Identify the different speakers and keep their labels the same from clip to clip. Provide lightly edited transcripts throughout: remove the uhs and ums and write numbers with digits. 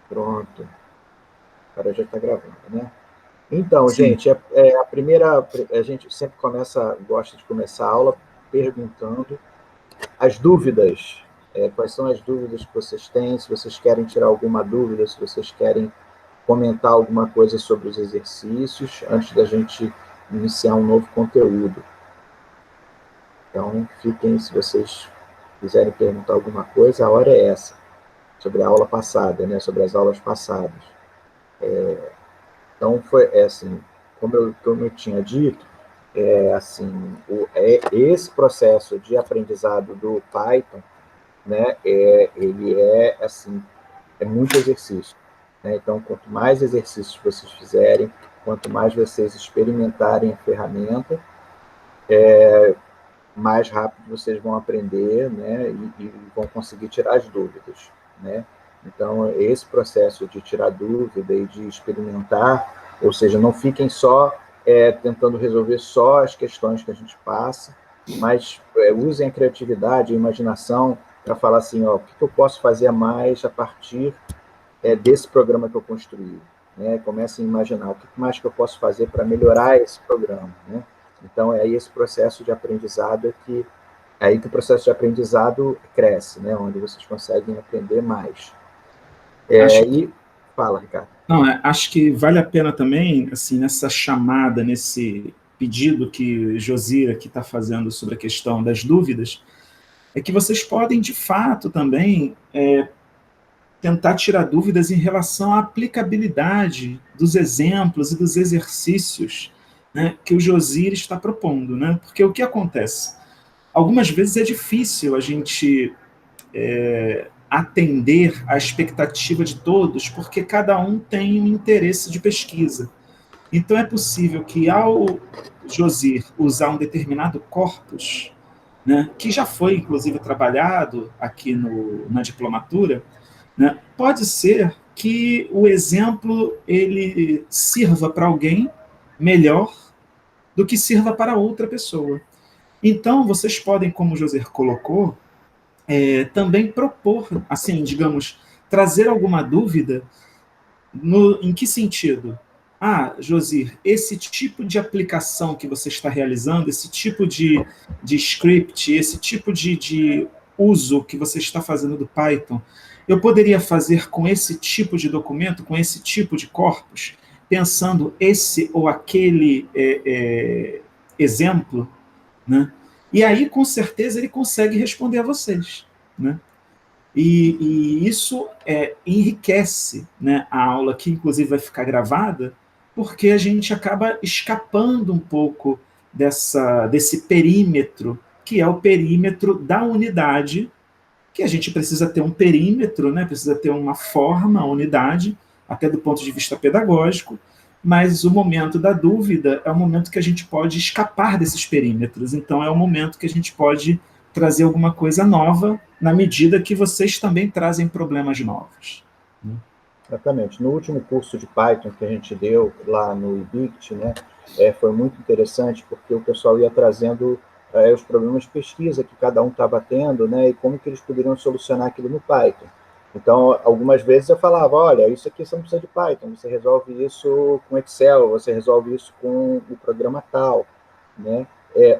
Speaker 1: Pronto. Agora já está gravando, né? Então,
Speaker 2: Sim.
Speaker 1: gente, a primeira, a gente sempre gosta de começar a aula perguntando as dúvidas. Quais são as dúvidas que vocês têm? Se vocês querem tirar alguma dúvida, se vocês querem comentar alguma coisa sobre os exercícios, antes da gente iniciar um novo conteúdo. Então, fiquem, se vocês quiserem perguntar alguma coisa, a hora é essa, sobre a aula passada, né? Sobre as aulas passadas. Então, assim, como eu tinha dito, assim, esse processo de aprendizado do Python, né, ele assim, é muito exercício. Né? Então, quanto mais exercícios vocês fizerem, quanto mais vocês experimentarem a ferramenta, mais rápido vocês vão aprender, né, e vão conseguir tirar as dúvidas. Né? Então, esse processo de tirar dúvida e de experimentar, ou seja, não fiquem só tentando resolver só as questões que a gente passa, mas usem a criatividade, a imaginação para falar assim, ó, o que eu posso fazer a mais a partir desse programa que eu construí. Né? Comecem a imaginar o que mais que eu posso fazer para melhorar esse programa. Né? Então, é aí esse processo de aprendizado é aí que o processo de aprendizado cresce, né? Onde vocês conseguem aprender mais.
Speaker 2: Acho,
Speaker 1: E fala, Ricardo.
Speaker 2: não, acho que vale a pena também, assim, nessa chamada, nesse pedido que Josira aqui está fazendo sobre a questão das dúvidas, é que vocês podem, de fato, também tentar tirar dúvidas em relação à aplicabilidade dos exemplos e dos exercícios, né, que o Josir está propondo. Né? Porque o que acontece? Algumas vezes é difícil a gente atender à expectativa de todos, porque cada um tem um interesse de pesquisa. Então é possível que, ao Josir usar um determinado corpus, né, que já foi inclusive trabalhado aqui na diplomatura, né, pode ser que o exemplo ele sirva para alguém melhor do que sirva para outra pessoa. Então, vocês podem, como o José colocou, também propor, assim, digamos, trazer alguma dúvida em que sentido? Ah, Josir, esse tipo de aplicação que você está realizando, esse tipo de script, esse tipo de uso que você está fazendo do Python, eu poderia fazer com esse tipo de documento, com esse tipo de corpus, pensando esse ou aquele exemplo, né? E aí, com certeza, ele consegue responder a vocês, né? E isso enriquece, né, a aula, que inclusive vai ficar gravada, porque a gente acaba escapando um pouco desse perímetro, que é o perímetro da unidade, que a gente precisa ter um perímetro, né, precisa ter uma forma, a unidade, até do ponto de vista pedagógico, mas o momento da dúvida é o momento que a gente pode escapar desses perímetros. Então, é o momento que a gente pode trazer alguma coisa nova, na medida que vocês também trazem problemas novos.
Speaker 1: Exatamente. No último curso de Python que a gente deu lá no IBICT, né, foi muito interessante porque o pessoal ia trazendo os problemas de pesquisa que cada um estava tendo, né, e como que eles poderiam solucionar aquilo no Python. Então, algumas vezes eu falava, olha, isso aqui você não precisa de Python, você resolve isso com Excel, você resolve isso com o programa tal, né,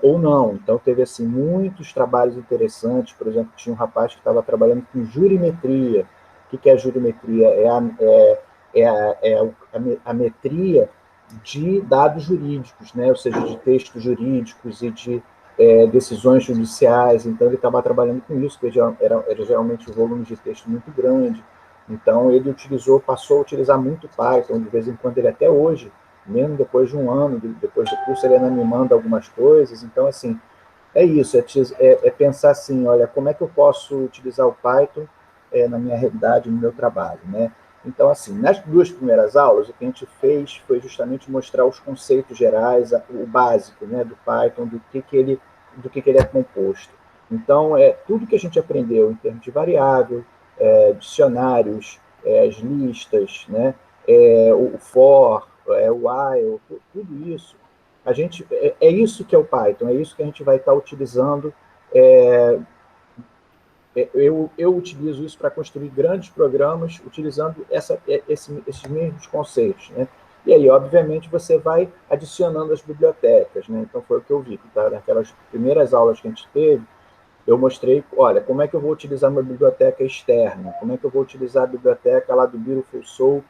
Speaker 1: ou não. Então, teve assim muitos trabalhos interessantes. Por exemplo, tinha um rapaz que estava trabalhando com jurimetria. O que é a jurimetria? A metria de dados jurídicos, né? Ou seja, de textos jurídicos e de decisões judiciais. Então, ele estava trabalhando com isso, que era geralmente um volume de texto muito grande. Então, ele passou a utilizar muito Python, de vez em quando, ele até hoje, mesmo depois de um ano, depois do curso, ele ainda me manda algumas coisas. Então, assim, é isso, pensar assim, olha, como é que eu posso utilizar o Python na minha realidade, no meu trabalho, né? Então, assim, nas duas primeiras aulas, o que a gente fez foi justamente mostrar os conceitos gerais, o básico, né, do Python, do que ele é composto. Então, tudo que a gente aprendeu em termos de variável, dicionários, as listas, né, o for, o while, tudo isso, isso que é o Python, é isso que a gente vai estar utilizando é, eu utilizo isso para construir grandes programas utilizando esses mesmos conceitos, né? E aí, obviamente, você vai adicionando as bibliotecas, né? Então, foi o que eu vi, tá? Naquelas primeiras aulas que a gente teve, eu mostrei, olha, como é que eu vou utilizar uma biblioteca externa, como é que eu vou utilizar a biblioteca lá do Beautiful Soup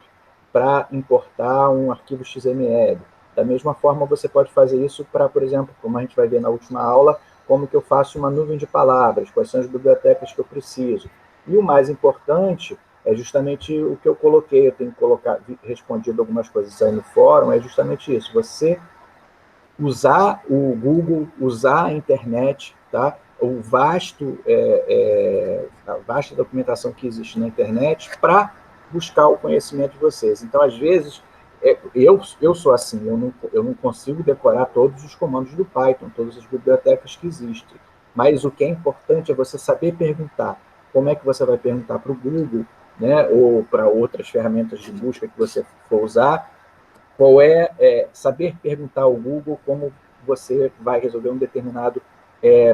Speaker 1: para importar um arquivo XML. Da mesma forma, você pode fazer isso para, por exemplo, como a gente vai ver na última aula, como que eu faço uma nuvem de palavras, quais são as bibliotecas que eu preciso. E o mais importante é justamente o que eu coloquei, eu tenho respondido algumas coisas aí no fórum, é justamente isso, você usar o Google, usar a internet, tá? A vasta documentação que existe na internet para buscar o conhecimento de vocês. Então, às vezes, eu sou assim, eu não consigo decorar todos os comandos do Python, todas as bibliotecas que existem. Mas o que é importante é você saber perguntar. Como é que você vai perguntar para o Google, né, ou para outras ferramentas de busca que você for usar, saber perguntar ao Google como você vai resolver um determinado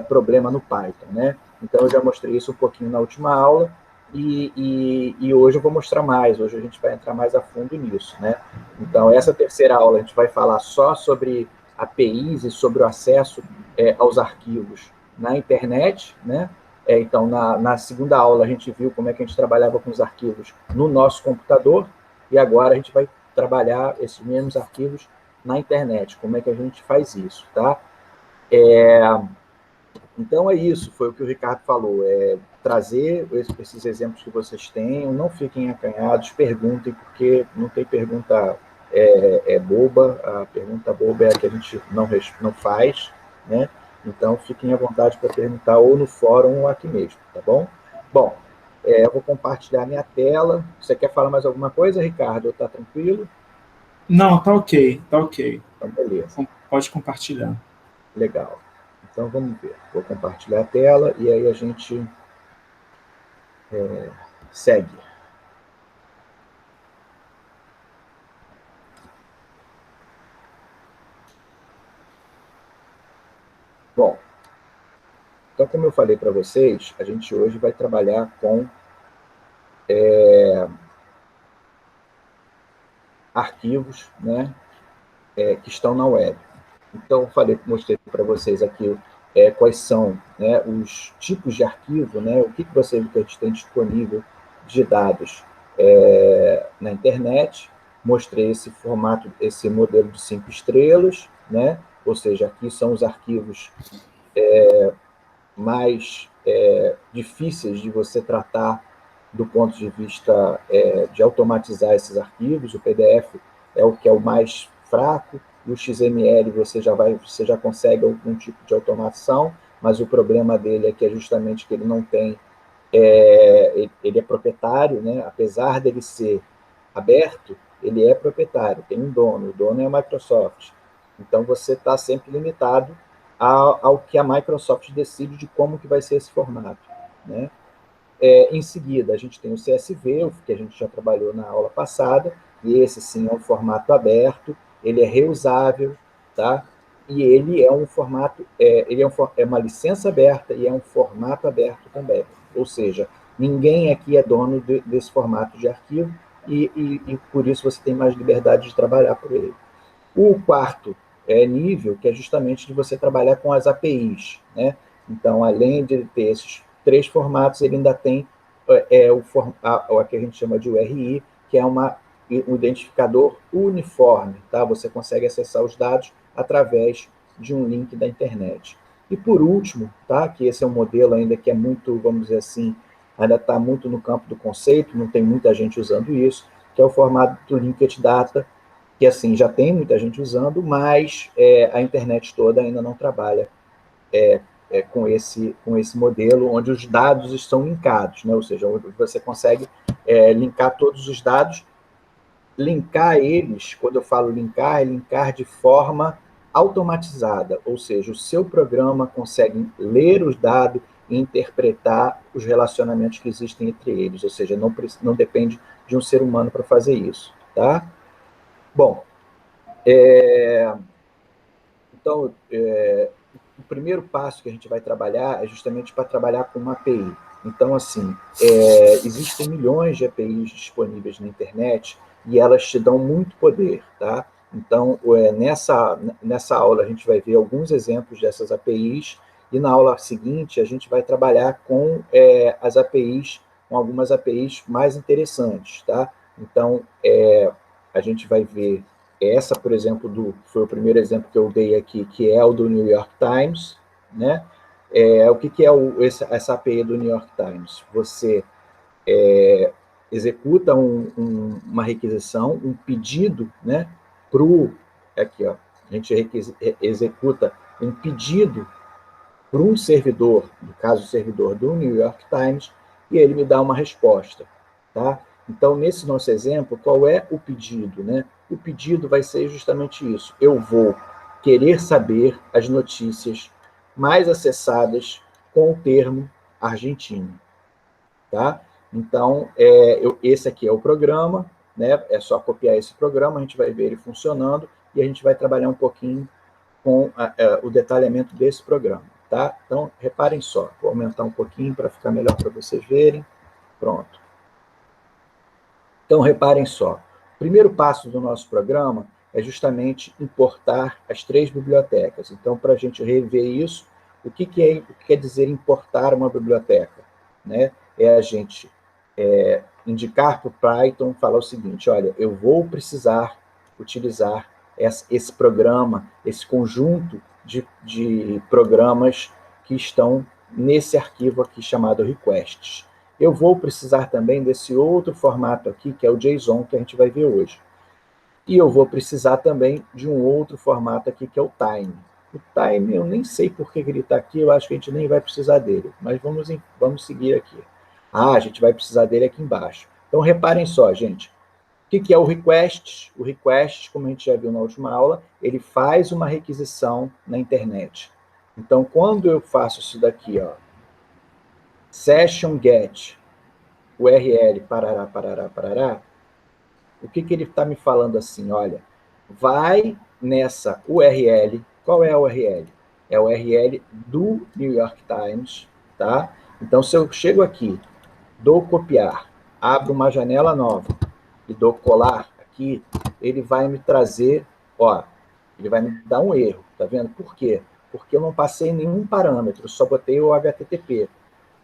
Speaker 1: problema no Python, né? Então, eu já mostrei isso um pouquinho na última aula e hoje eu vou mostrar mais. Hoje a gente vai entrar mais a fundo nisso, né? Então, essa terceira aula a gente vai falar só sobre APIs e sobre o acesso aos arquivos na internet, né? Então, na segunda aula a gente viu como é que a gente trabalhava com os arquivos no nosso computador e agora a gente vai trabalhar esses mesmos arquivos na internet. Como é que a gente faz isso, tá? Então é isso, foi o que o Ricardo falou, trazer esses exemplos que vocês tenham, não fiquem acanhados, perguntem, porque não tem pergunta boba, a pergunta boba é a que a gente não faz, né? Então fiquem à vontade para perguntar ou no fórum ou aqui mesmo, tá bom? Bom, eu vou compartilhar minha tela. Você quer falar mais alguma coisa, Ricardo? Ou tá tranquilo?
Speaker 2: Não, tá ok, tá ok.
Speaker 1: Então, beleza.
Speaker 2: Pode compartilhar.
Speaker 1: Legal. Então, vamos ver. Vou compartilhar a tela e aí a gente segue. Bom, então, como eu falei para vocês, a gente hoje vai trabalhar com arquivos, né, que estão na web. Então, mostrei para vocês aqui quais são, né, os tipos de arquivo, né, o que a gente tem disponível de dados na internet. Mostrei esse formato, esse modelo de 5 estrelas, né, ou seja, aqui são os arquivos mais difíceis de você tratar do ponto de vista de automatizar esses arquivos. O PDF é o que é o mais fraco, e o XML você já consegue algum tipo de automação, mas o problema dele é que justamente que ele não tem, ele é proprietário, né? Apesar dele ser aberto, ele é proprietário, tem um dono, o dono é a Microsoft. Então, você está sempre limitado ao que a Microsoft decide de como que vai ser esse formato, né? Em seguida, a gente tem o CSV, que a gente já trabalhou na aula passada, e esse sim é um formato aberto, ele é reusável, tá? E ele é um formato, é uma licença aberta e é um formato aberto também. Ou seja, ninguém aqui é dono desse formato de arquivo e por isso você tem mais liberdade de trabalhar por ele. O quarto nível, que é justamente de você trabalhar com as APIs, né? Então, além de ter esses 3 formatos, ele ainda tem o que a gente chama de URI, que é um identificador uniforme, tá? Você consegue acessar os dados através de um link da internet. E por último, tá? Que esse é um modelo ainda que é muito, vamos dizer assim, ainda está muito no campo do conceito, não tem muita gente usando isso, que é o formato do Linked Data, que assim já tem muita gente usando, mas a internet toda ainda não trabalha com esse modelo, onde os dados estão linkados, né? Ou seja, onde você consegue linkar todos os dados, linkar eles, quando eu falo linkar, é linkar de forma automatizada, ou seja, o seu programa consegue ler os dados e interpretar os relacionamentos que existem entre eles, ou seja, não depende de um ser humano para fazer isso, tá? Bom, então, o primeiro passo que a gente vai trabalhar é justamente para trabalhar com uma API. Então, assim, existem milhões de APIs disponíveis na internet e elas te dão muito poder, tá? Então, nessa aula a gente vai ver alguns exemplos dessas APIs e na aula seguinte a gente vai trabalhar com as APIs, com algumas APIs mais interessantes, tá? Então, a gente vai ver essa, por exemplo, foi o primeiro exemplo que eu dei aqui, que é o do New York Times, né? O que é essa API do New York Times? Você executa uma requisição, um pedido, né? Aqui, ó, a gente executa um pedido para um servidor, no caso o servidor do New York Times, e ele me dá uma resposta, tá? Então, nesse nosso exemplo, qual é o pedido, né? O pedido vai ser justamente isso. Eu vou querer saber as notícias mais acessadas com o termo argentino, tá? Então, esse aqui é o programa, né? É só copiar esse programa, a gente vai ver ele funcionando e a gente vai trabalhar um pouquinho com o detalhamento desse programa, tá? Então, reparem só, vou aumentar um pouquinho para ficar melhor para vocês verem. Pronto. Então, reparem só. O primeiro passo do nosso programa é justamente importar as 3 bibliotecas. Então, para a gente rever isso, o que quer dizer importar uma biblioteca? Né? É a gente indicar para o Python, falar o seguinte, olha, eu vou precisar utilizar esse programa, esse conjunto de programas que estão nesse arquivo aqui chamado requests. Eu vou precisar também desse outro formato aqui, que é o JSON, que a gente vai ver hoje. E eu vou precisar também de um outro formato aqui, que é o time. O time, eu nem sei por que ele está aqui, eu acho que a gente nem vai precisar dele, mas vamos seguir aqui. A gente vai precisar dele aqui embaixo. Então, reparem só, gente. O que é o request? O request, como a gente já viu na última aula, ele faz uma requisição na internet. Então, quando eu faço isso daqui, ó, session get, URL, parará, parará, parará, o que ele está me falando assim? Olha, vai nessa URL. Qual é a URL? É a URL do New York Times, tá? Então, se eu chego aqui, dou copiar, abro uma janela nova e dou colar aqui, ele vai me trazer, ó, ele vai me dar um erro, tá vendo? Por quê? Porque eu não passei nenhum parâmetro, só botei o HTTP,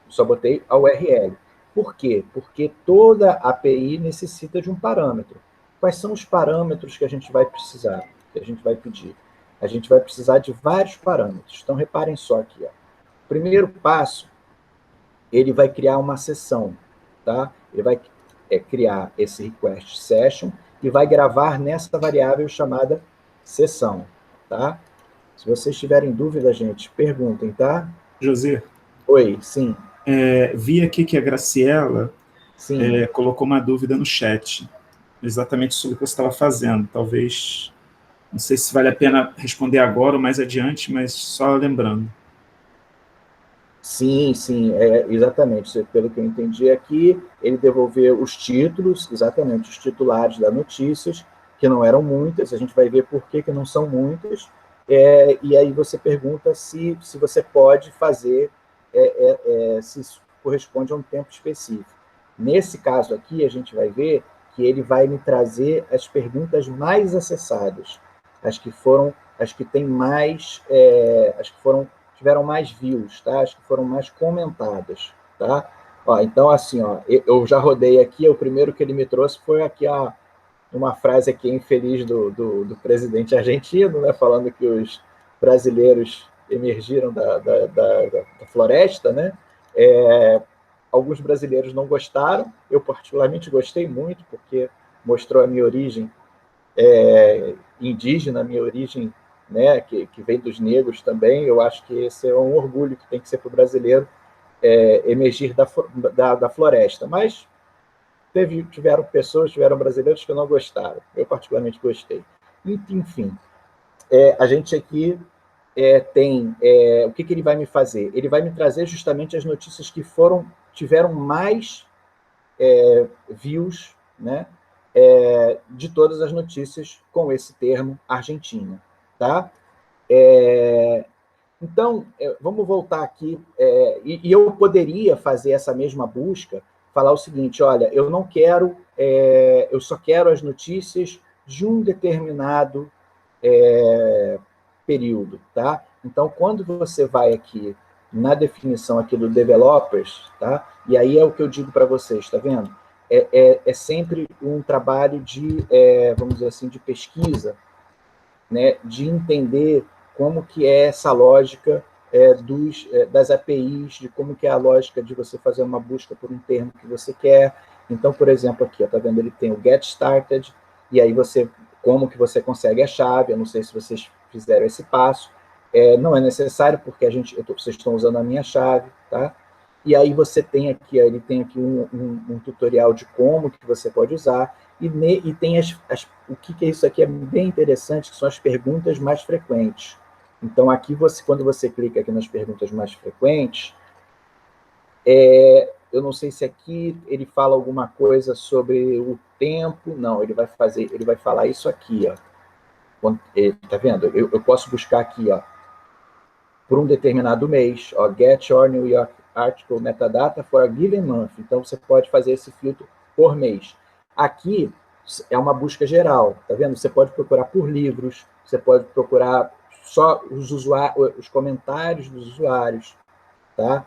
Speaker 1: só botei a URL. Por quê? Porque toda API necessita de um parâmetro. Quais são os parâmetros que a gente vai precisar, que a gente vai pedir? A gente vai precisar de vários parâmetros. Então, reparem só aqui. Ó. Primeiro passo, ele vai criar uma sessão. Tá? Ele vai criar esse request session e vai gravar nessa variável chamada sessão. Tá? Se vocês tiverem dúvida, gente, perguntem, tá?
Speaker 2: José,
Speaker 1: Oi, sim.
Speaker 2: Vi aqui que a Graciela
Speaker 1: Sim.
Speaker 2: colocou uma dúvida no chat, exatamente sobre o que você estava fazendo. Talvez, não sei se vale a pena responder agora ou mais adiante, mas só lembrando.
Speaker 1: Sim, sim, exatamente. Pelo que eu entendi aqui, ele devolveu os títulos, exatamente, os titulares das notícias, que não eram muitas, a gente vai ver por que não são muitas, e aí você pergunta se você pode fazer, se isso corresponde a um tempo específico. Nesse caso aqui, a gente vai ver que ele vai me trazer as perguntas mais acessadas, as que têm mais, as que tiveram mais views, tá? As que foram mais comentadas, tá? Ó, então, assim, ó, eu já rodei aqui, o primeiro que ele me trouxe foi aqui uma frase aqui infeliz do presidente argentino, né, falando que os brasileiros emergiram da floresta, né? Alguns brasileiros não gostaram, eu particularmente gostei muito, porque mostrou a minha origem indígena, a minha origem, né, que vem dos negros também. Eu acho que esse é um orgulho que tem que ser para o brasileiro emergir da floresta. Mas tiveram brasileiros que não gostaram. Eu particularmente gostei. Enfim, a gente aqui tem o que ele vai me fazer? Ele vai me trazer justamente as notícias que tiveram mais views, né, de todas as notícias com esse termo Argentina, tá? Então, vamos voltar aqui, e eu poderia fazer essa mesma busca, falar o seguinte, olha, eu não quero, eu só quero as notícias de um determinado período, tá? Então, quando você vai aqui na definição aqui do developers, tá? E aí é o que eu digo para vocês, tá vendo? É sempre um trabalho de, vamos dizer assim, de pesquisa, né? De entender como que é essa lógica das APIs, de como que é a lógica de você fazer uma busca por um termo que você quer. Então, por exemplo, aqui, tá vendo? Ele tem o get started, e aí como que você consegue a chave, eu não sei se vocês fizeram esse passo, não é necessário, porque vocês estão usando a minha chave, tá? E aí você tem aqui, ele tem aqui um tutorial de como que você pode usar, e tem o que é isso aqui é bem interessante, que são as perguntas mais frequentes. Então, aqui, quando você clica aqui nas perguntas mais frequentes, eu não sei se aqui ele fala alguma coisa sobre o tempo, não, ele vai falar isso aqui, ó. Tá vendo? Eu posso buscar aqui, ó, por um determinado mês, ó, get your New York article metadata for a given month. Então, você pode fazer esse filtro por mês. Aqui é uma busca geral, tá vendo? Você pode procurar por livros, você pode procurar só os comentários dos usuários, tá?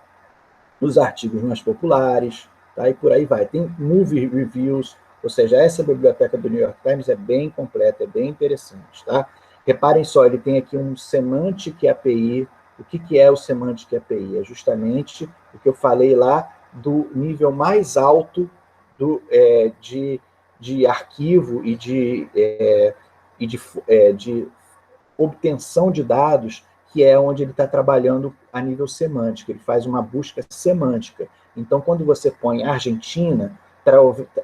Speaker 1: Os artigos mais populares, tá? E por aí vai. Tem movie reviews, ou seja, essa biblioteca do New York Times é bem completa, é bem interessante, tá? Reparem só, ele tem aqui um Semantic API. O que é o Semantic API? É justamente o que eu falei lá do nível mais alto de arquivo e de obtenção de dados, que é onde ele está trabalhando a nível semântico, ele faz uma busca semântica. Então, quando você põe Argentina,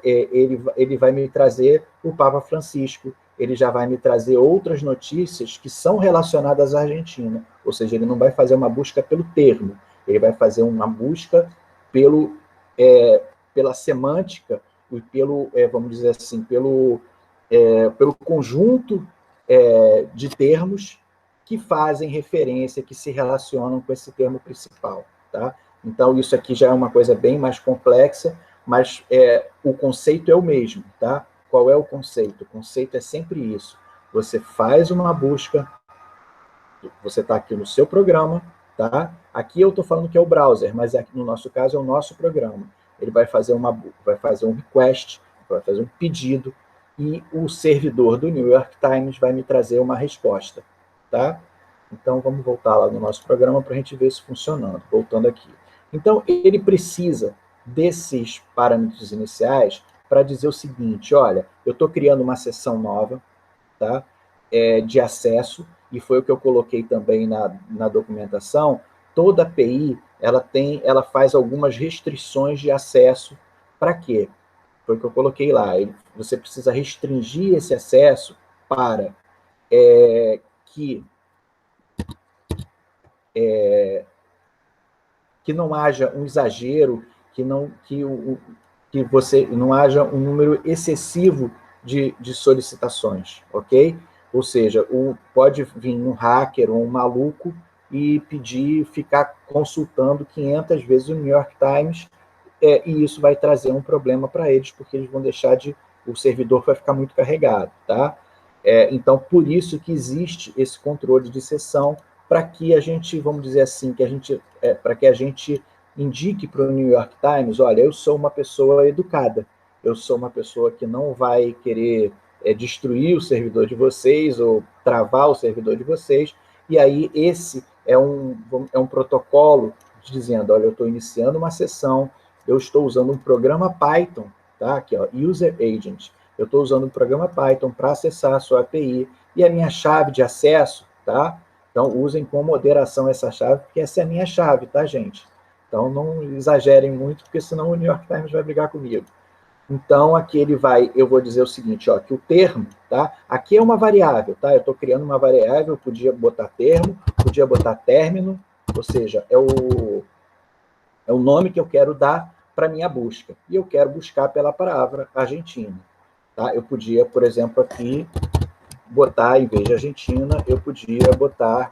Speaker 1: ele vai me trazer o Papa Francisco, ele já vai me trazer outras notícias que são relacionadas à Argentina, ou seja, ele não vai fazer uma busca pelo termo, ele vai fazer uma busca pela semântica e vamos dizer assim, pelo conjunto de termos que fazem referência, que se relacionam com esse termo principal, tá? Então, isso aqui já é uma coisa bem mais complexa, mas o conceito é o mesmo, tá? Qual é o conceito? O conceito é sempre isso. Você faz uma busca, você está aqui no seu programa, tá? Aqui eu estou falando que é o browser, mas aqui, no nosso caso é o nosso programa. Ele vai fazer um request, vai fazer um pedido, e o servidor do New York Times vai me trazer uma resposta, tá? Então, vamos voltar lá no nosso programa para a gente ver isso funcionando. Voltando aqui. Então, ele precisa desses parâmetros iniciais para dizer o seguinte, olha, eu estou criando uma seção nova, tá? De acesso, e foi o que eu coloquei também na documentação. Toda API, ela faz algumas restrições de acesso. Para quê? Foi o que eu coloquei lá. Você precisa restringir esse acesso para que não haja um exagero, que você não haja um número excessivo de solicitações, ok? Ou seja, pode vir um hacker ou um maluco e ficar consultando 500 vezes o New York Times, e isso vai trazer um problema para eles, porque eles vão o servidor vai ficar muito carregado, tá? Então, por isso que existe esse controle de sessão, para que a gente, vamos dizer assim, para que a gente indique para o New York Times, olha, eu sou uma pessoa educada, eu sou uma pessoa que não vai querer destruir o servidor de vocês ou travar o servidor de vocês, e aí esse é um protocolo dizendo, olha, eu estou iniciando uma sessão, eu estou usando um programa Python, tá? Aqui, ó, User Agent, eu estou usando um programa Python para acessar a sua API, e a minha chave de acesso, tá? Então, usem com moderação essa chave, porque essa é a minha chave, tá, gente? Então, não exagerem muito, porque senão o New York Times vai brigar comigo. Então, aqui eu vou dizer o seguinte, ó, que o termo, tá? Aqui é uma variável, tá? Eu estou criando uma variável, eu podia botar termo, podia botar término, ou seja, é o nome que eu quero dar para a minha busca. E eu quero buscar pela palavra Argentina, tá? Eu podia, por exemplo, aqui botar, em vez de Argentina, eu podia botar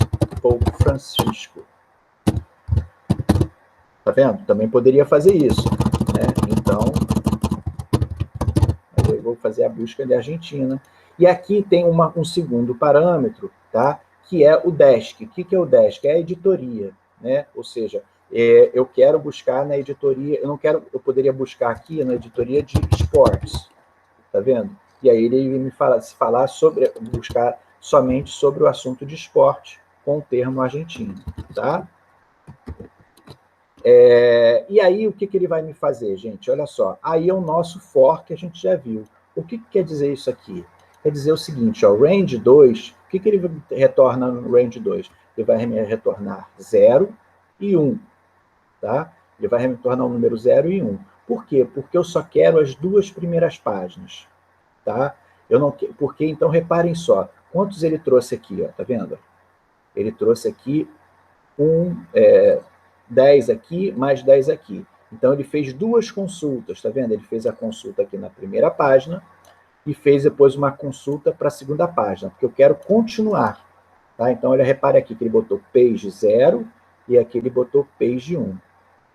Speaker 1: Pope Francisco. Tá vendo? Também poderia fazer isso, né? Então, eu vou fazer a busca de Argentina. E aqui tem um segundo parâmetro, tá? Que é o desk. O que é o desk? É a editoria, né? Ou seja, eu quero buscar na editoria, eu poderia buscar aqui na editoria de esportes, tá vendo? E aí ele me buscar somente sobre o assunto de esporte com o termo argentino, tá? E aí, o que ele vai me fazer, gente? Olha só, aí é o nosso for que a gente já viu. O que quer dizer isso aqui? Quer dizer o seguinte, ó, range 2, o que ele retorna no range 2? Ele vai me retornar 0 e 1, tá? Ele vai me retornar o número 0 e 1. Por quê? Porque eu só quero as duas primeiras páginas, tá? Eu não quero, porque, então, reparem só, quantos ele trouxe aqui, ó, tá vendo? Ele trouxe aqui 10 aqui, mais 10 aqui. Então, ele fez duas consultas, tá vendo? Ele fez a consulta aqui na primeira página e fez depois uma consulta para a segunda página, porque eu quero continuar, tá? Então, olha, repare aqui que ele botou page 0 e aqui ele botou page 1,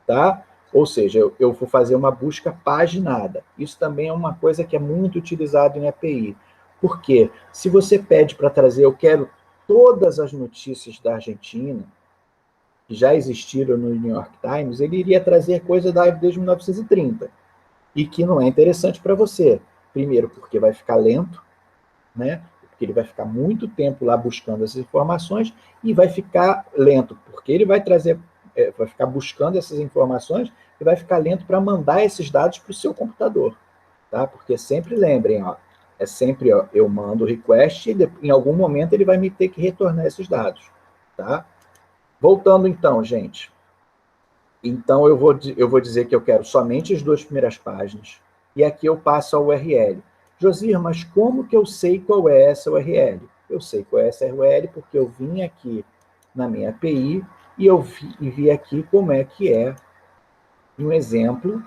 Speaker 1: tá? Ou seja, eu vou fazer uma busca paginada. Isso também é uma coisa que é muito utilizado em API. Por quê? Se você pede para trazer, eu quero todas as notícias da Argentina, que já existiram no New York Times, ele iria trazer coisa desde 1930, e que não é interessante para você. Primeiro, porque vai ficar lento, né? Porque ele vai ficar muito tempo lá buscando essas informações, e vai ficar lento, porque ele vai trazer, vai ficar buscando essas informações, e vai ficar lento para mandar esses dados para o seu computador, tá? Porque sempre lembrem, ó, é sempre, ó, eu mando o request, e em algum momento ele vai me ter que retornar esses dados, tá? Voltando então, gente. Então, eu vou dizer que eu quero somente as duas primeiras páginas, e aqui eu passo a URL. Josir, mas como que eu sei qual é essa URL? Eu sei qual é essa URL porque eu vim aqui na minha API e eu vi aqui como é que é um exemplo.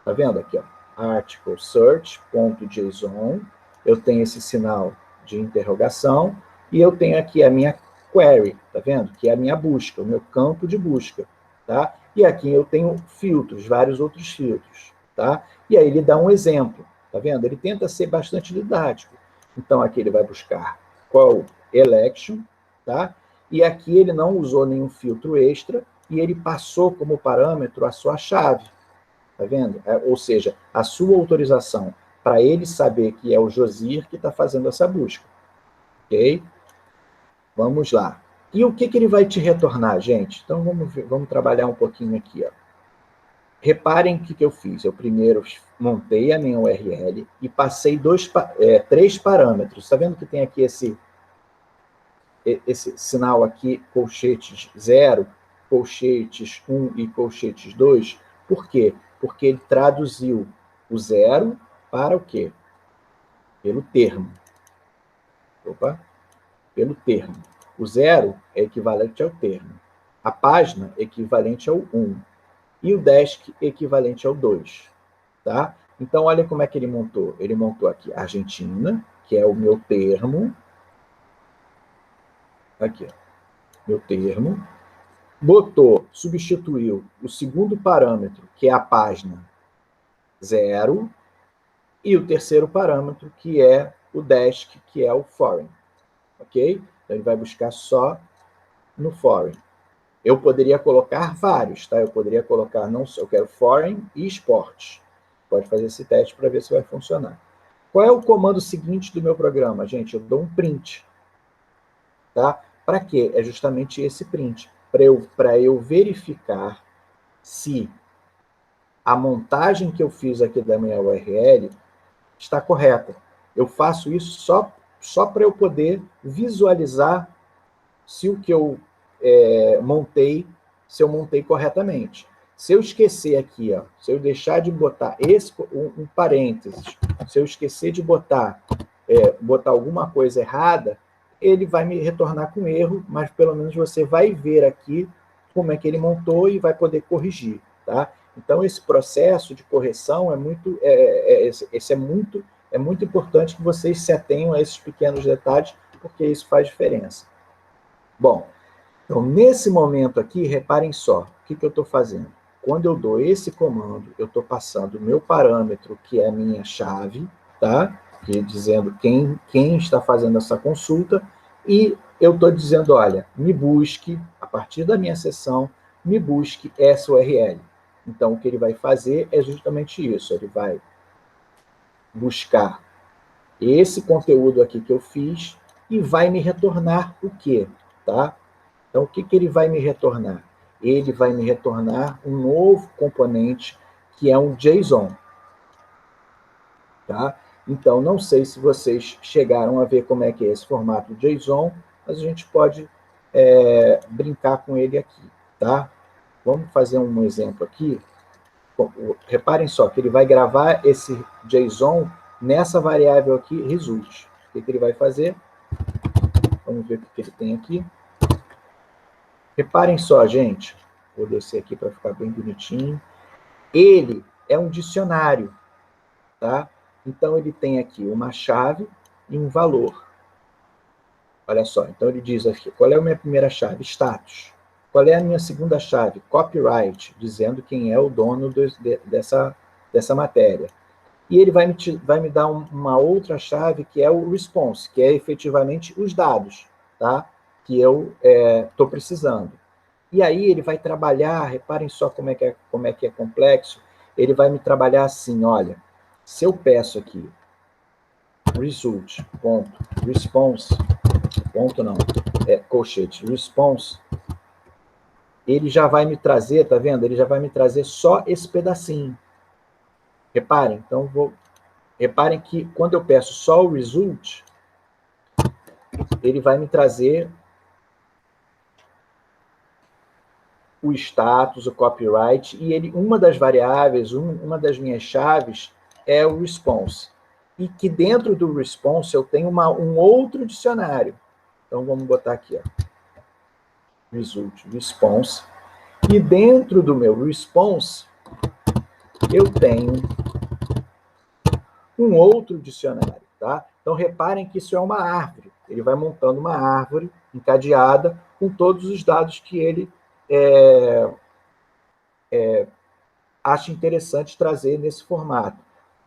Speaker 1: Tá vendo aqui, ó? Article search.json, eu tenho esse sinal de interrogação, e eu tenho aqui a minha query, tá vendo? Que é a minha busca, o meu campo de busca, tá? E aqui eu tenho filtros, vários outros filtros, tá? E aí ele dá um exemplo, tá vendo? Ele tenta ser bastante didático. Então aqui ele vai buscar call election, tá? E aqui ele não usou nenhum filtro extra, e ele passou como parâmetro a sua chave, tá vendo? Ou seja, a sua autorização para ele saber que é o Josir que está fazendo essa busca, ok? Vamos lá. E o que ele vai te retornar, gente? Então, vamos trabalhar um pouquinho aqui, ó. Reparem o que eu fiz. Eu primeiro montei a minha URL e passei 3 parâmetros. Está vendo que tem aqui esse sinal aqui, colchetes 0, colchetes 1 e colchetes 2? Por quê? Porque ele traduziu o 0 para o quê? Pelo termo. Opa! Pelo termo. O 0 é equivalente ao termo. A página é equivalente ao 1. E o desk é equivalente ao 2. Tá? Então, olha como é que ele montou. Ele montou aqui Argentina, que é o meu termo. Aqui, ó. Meu termo. Substituiu o segundo parâmetro, que é a página 0, e o terceiro parâmetro, que é o desk, que é o foreign. Ok? Então, ele vai buscar só no foreign. Eu poderia colocar vários, tá? Eu poderia colocar, não só, eu quero foreign e esportes. Pode fazer esse teste para ver se vai funcionar. Qual é o comando seguinte do meu programa? Gente, eu dou um print. Tá? Para quê? É justamente esse print. Para eu verificar se a montagem que eu fiz aqui da minha URL está correta. Eu faço isso só para eu poder visualizar se o que eu montei, se eu montei corretamente. Se eu esquecer aqui, ó, se eu deixar de botar um parênteses, se eu esquecer de botar alguma coisa errada, ele vai me retornar com erro, mas pelo menos você vai ver aqui como é que ele montou e vai poder corrigir, tá? Então, esse processo de correção é muito importante que vocês se atenham a esses pequenos detalhes, porque isso faz diferença. Bom, Então, nesse momento aqui, reparem só, o que eu estou fazendo? Quando eu dou esse comando, eu estou passando o meu parâmetro, que é a minha chave, tá? Que dizendo quem está fazendo essa consulta, e eu estou dizendo, olha, me busque, a partir da minha sessão, me busque essa URL. Então, o que ele vai fazer é justamente isso, ele vai buscar esse conteúdo aqui que eu fiz e vai me retornar o quê? Tá? Então, o que ele vai me retornar? Ele vai me retornar um novo componente, que é um JSON. Tá? Então, não sei se vocês chegaram a ver como é que é esse formato JSON, mas a gente pode brincar com ele aqui. Tá? Vamos fazer um exemplo aqui. Reparem só que ele vai gravar esse JSON nessa variável aqui, result. O que ele vai fazer? Vamos ver o que ele tem aqui. Reparem só, gente. Vou descer aqui para ficar bem bonitinho. Ele é um dicionário, tá? Então, ele tem aqui uma chave e um valor. Olha só, então ele diz aqui, qual é a minha primeira chave? Status. Qual é a minha segunda chave? Copyright, dizendo quem é o dono dessa matéria. E ele vai me dar uma outra chave, que é o response, que é efetivamente os dados, tá? Que eu estou precisando. E aí ele vai trabalhar, reparem só como é que é complexo, ele vai me trabalhar assim, olha, se eu peço aqui, result, ponto, response, ponto não, colchete, response, ele já vai me trazer, tá vendo? Ele já vai me trazer só esse pedacinho. Reparem, então reparem que quando eu peço só o result, ele vai me trazer o status, o copyright, e uma das variáveis, uma das minhas chaves é o response. E que dentro do response eu tenho um outro dicionário. Então vamos botar aqui, ó. Result, response. E dentro do meu response eu tenho um outro dicionário, tá? Então reparem que isso é uma árvore. Ele vai montando uma árvore encadeada com todos os dados que ele acha interessante trazer nesse formato.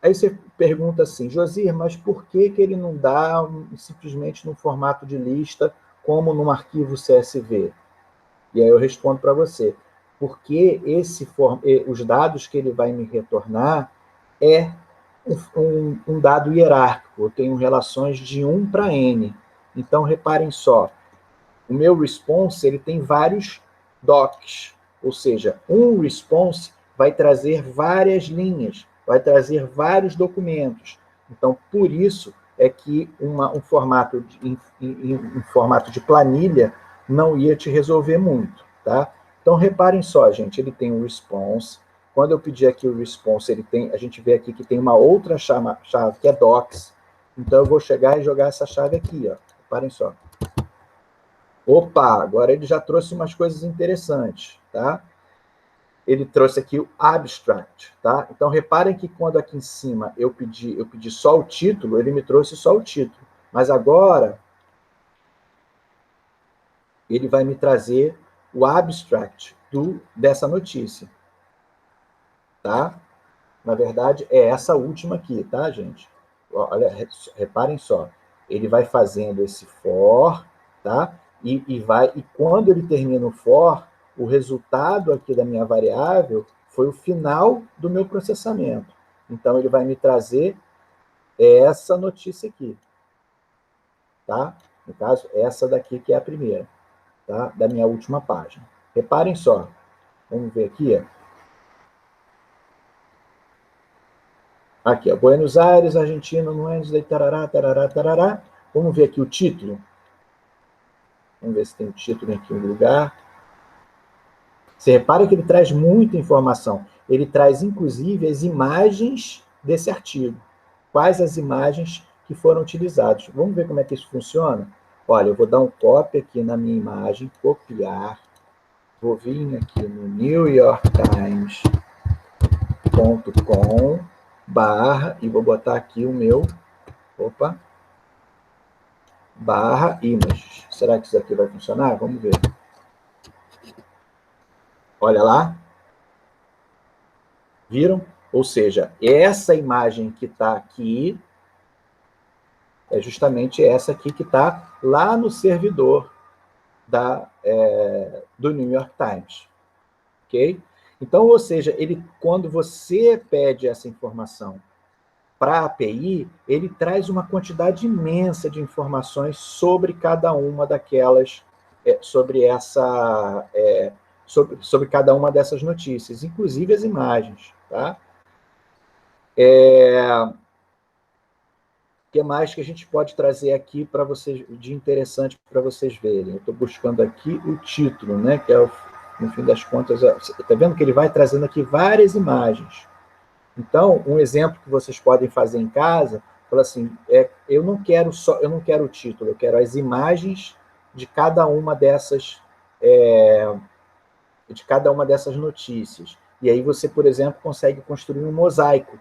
Speaker 1: Aí você pergunta assim, Josir, mas por que ele não dá simplesmente num formato de lista, como num arquivo CSV? E aí eu respondo para você, porque os dados que ele vai me retornar é um dado hierárquico, eu tenho relações de 1 para N. Então, reparem só, o meu response ele tem vários docs, ou seja, um response vai trazer várias linhas, vai trazer vários documentos. Então, por isso é que um formato de planilha não ia te resolver muito, tá? Então, reparem só, gente, ele tem um response. Quando eu pedir aqui o response, a gente vê aqui que tem uma outra chave, que é docs. Então, eu vou chegar e jogar essa chave aqui, ó. Reparem só. Opa, agora ele já trouxe umas coisas interessantes, tá? Ele trouxe aqui o abstract, tá? Então, reparem que quando aqui em cima eu pedi só o título, ele me trouxe só o título. Mas agora, ele vai me trazer o abstract dessa notícia, tá? Na verdade, é essa última aqui, tá, gente? Olha, reparem só. Ele vai fazendo esse for, tá? E quando ele termina o for, o resultado aqui da minha variável foi o final do meu processamento. Então, ele vai me trazer essa notícia aqui, tá? No caso, essa daqui que é a primeira, tá? Da minha última página. Reparem só. Vamos ver aqui, ó. Aqui, ó, Buenos Aires, Argentina, no Andes, tarará, tarará, tarará. Vamos ver aqui o título. Vamos ver se tem o título aqui no lugar. Você repara que ele traz muita informação. Ele traz, inclusive, as imagens desse artigo. Quais as imagens que foram utilizadas. Vamos ver como é que isso funciona? Olha, eu vou dar um copy aqui na minha imagem, copiar. Vou vir aqui no newyorktimes.com / e vou botar aqui o meu, / images. Será que isso aqui vai funcionar? Vamos ver. Olha lá. Viram? Ou seja, essa imagem que está aqui é justamente essa aqui que está lá no servidor do New York Times. Ok? Então, ou seja, quando você pede essa informação para a API, ele traz uma quantidade imensa de informações sobre cada uma daquelas, sobre cada uma dessas notícias, inclusive as imagens. Tá? O que mais que a gente pode trazer aqui para vocês de interessante para vocês verem? Eu estou buscando aqui o título, né? Que é, no fim das contas, está vendo que ele vai trazendo aqui várias imagens. Então, um exemplo que vocês podem fazer em casa, fala assim, eu não quero o título, eu quero as imagens de cada uma dessas notícias. E aí você, por exemplo, consegue construir um mosaico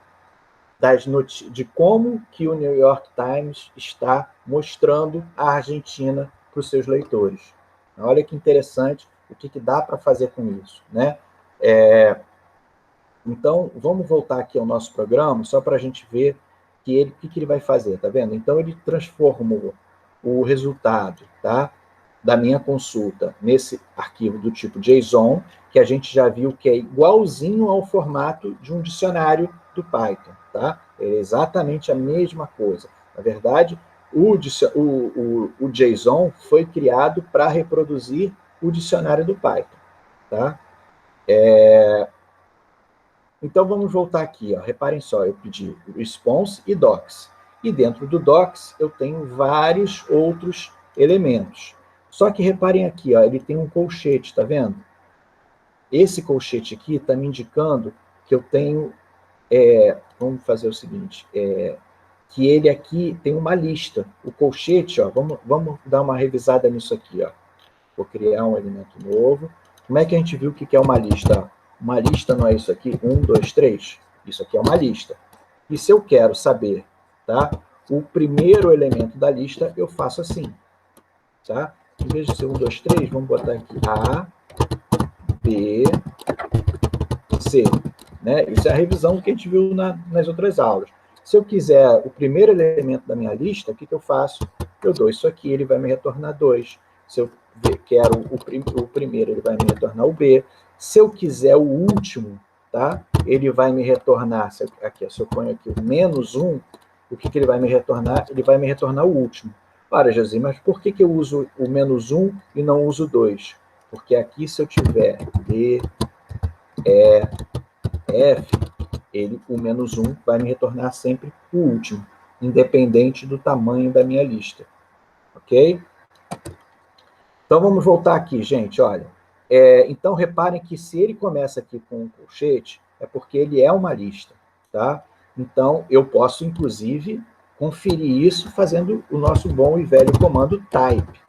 Speaker 1: de como que o New York Times está mostrando a Argentina para os seus leitores. Olha que interessante o que dá para fazer com isso, né? Então, vamos voltar aqui ao nosso programa, só para a gente ver o que ele vai fazer, tá vendo? Então, ele transformou o resultado, tá, da minha consulta nesse arquivo do tipo JSON, que a gente já viu que é igualzinho ao formato de um dicionário do Python, tá? É exatamente a mesma coisa. Na verdade, o JSON foi criado para reproduzir o dicionário do Python, tá? Então, vamos voltar aqui. Ó. Reparem só, eu pedi response e docs. E dentro do docs, eu tenho vários outros elementos. Só que reparem aqui, ó, ele tem um colchete, está vendo? Esse colchete aqui está me indicando que eu tenho... vamos fazer o seguinte, que ele aqui tem uma lista. O colchete, ó, vamos dar uma revisada nisso aqui. Ó. Vou criar um elemento novo. Como é que a gente viu o que é uma lista? Uma lista não é isso aqui? 1, 2, 3. Isso aqui é uma lista. E se eu quero saber, tá, o primeiro elemento da lista, eu faço assim. Tá? Em vez de ser 1, 2, 3, vamos botar aqui A, B, C. Né? Isso é a revisão que a gente viu nas outras aulas. Se eu quiser o primeiro elemento da minha lista, o que eu faço? Eu dou isso aqui, ele vai me retornar 2. Se eu quero o primeiro, ele vai me retornar o B. Se eu quiser o último, tá? Ele vai me retornar, se eu ponho aqui o -1, o que ele vai me retornar? Ele vai me retornar o último. Ora, Josi, mas por que eu uso o -1 e não uso 2? Porque aqui, se eu tiver D, E, F, o -1 vai me retornar sempre o último, independente do tamanho da minha lista. Ok? Então, vamos voltar aqui, gente, olha. Então, reparem que se ele começa aqui com um colchete, é porque ele é uma lista, tá? Então, eu posso, inclusive, conferir isso fazendo o nosso bom e velho comando type.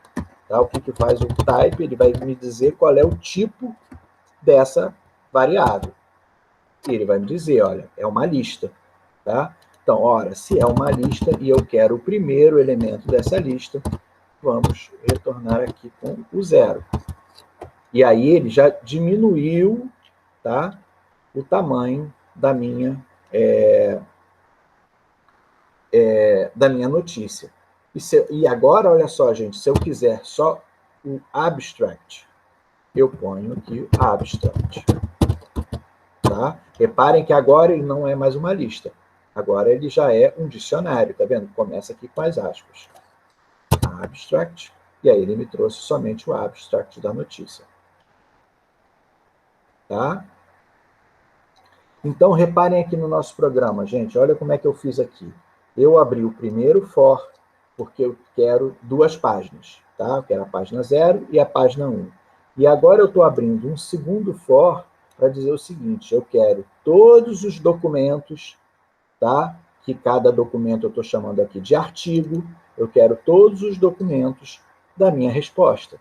Speaker 1: Tá? O que faz o type? Ele vai me dizer qual é o tipo dessa variável. E ele vai me dizer, olha, é uma lista, tá? Então, ora, se é uma lista e eu quero o primeiro elemento dessa lista, vamos retornar aqui com o 0. E aí ele já diminuiu, tá, o tamanho da minha notícia. E agora, olha só, gente, se eu quiser só o abstract, eu ponho aqui o abstract. Tá? Reparem que agora ele não é mais uma lista. Agora ele já é um dicionário, tá vendo? Começa aqui com as aspas. Abstract, e aí ele me trouxe somente o abstract da notícia. Tá? Então, reparem aqui no nosso programa, gente, olha como é que eu fiz aqui. Eu abri o primeiro for, porque eu quero 2 páginas, tá? Eu quero a página 0 e a página 1. E agora eu estou abrindo um segundo for para dizer o seguinte, eu quero todos os documentos, tá? Que cada documento eu estou chamando aqui de artigo, eu quero todos os documentos da minha resposta.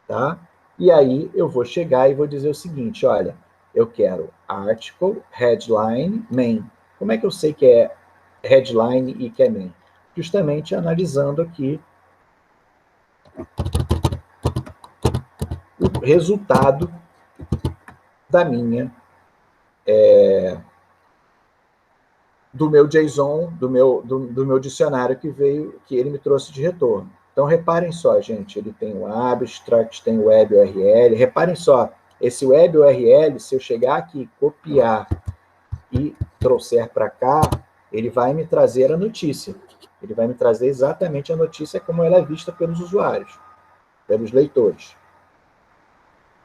Speaker 1: Tá? E aí eu vou chegar e vou dizer o seguinte, olha, eu quero article, headline, main. Como é que eu sei que é headline e que é main? Justamente analisando aqui o resultado da minha, do meu JSON, do meu dicionário que ele me trouxe de retorno. Então, reparem só, gente, ele tem o abstract, tem o web URL. Reparem só, esse web URL, se eu chegar aqui, copiar e trouxer para cá, ele vai me trazer a notícia. Ele vai me trazer exatamente a notícia como ela é vista pelos usuários, pelos leitores.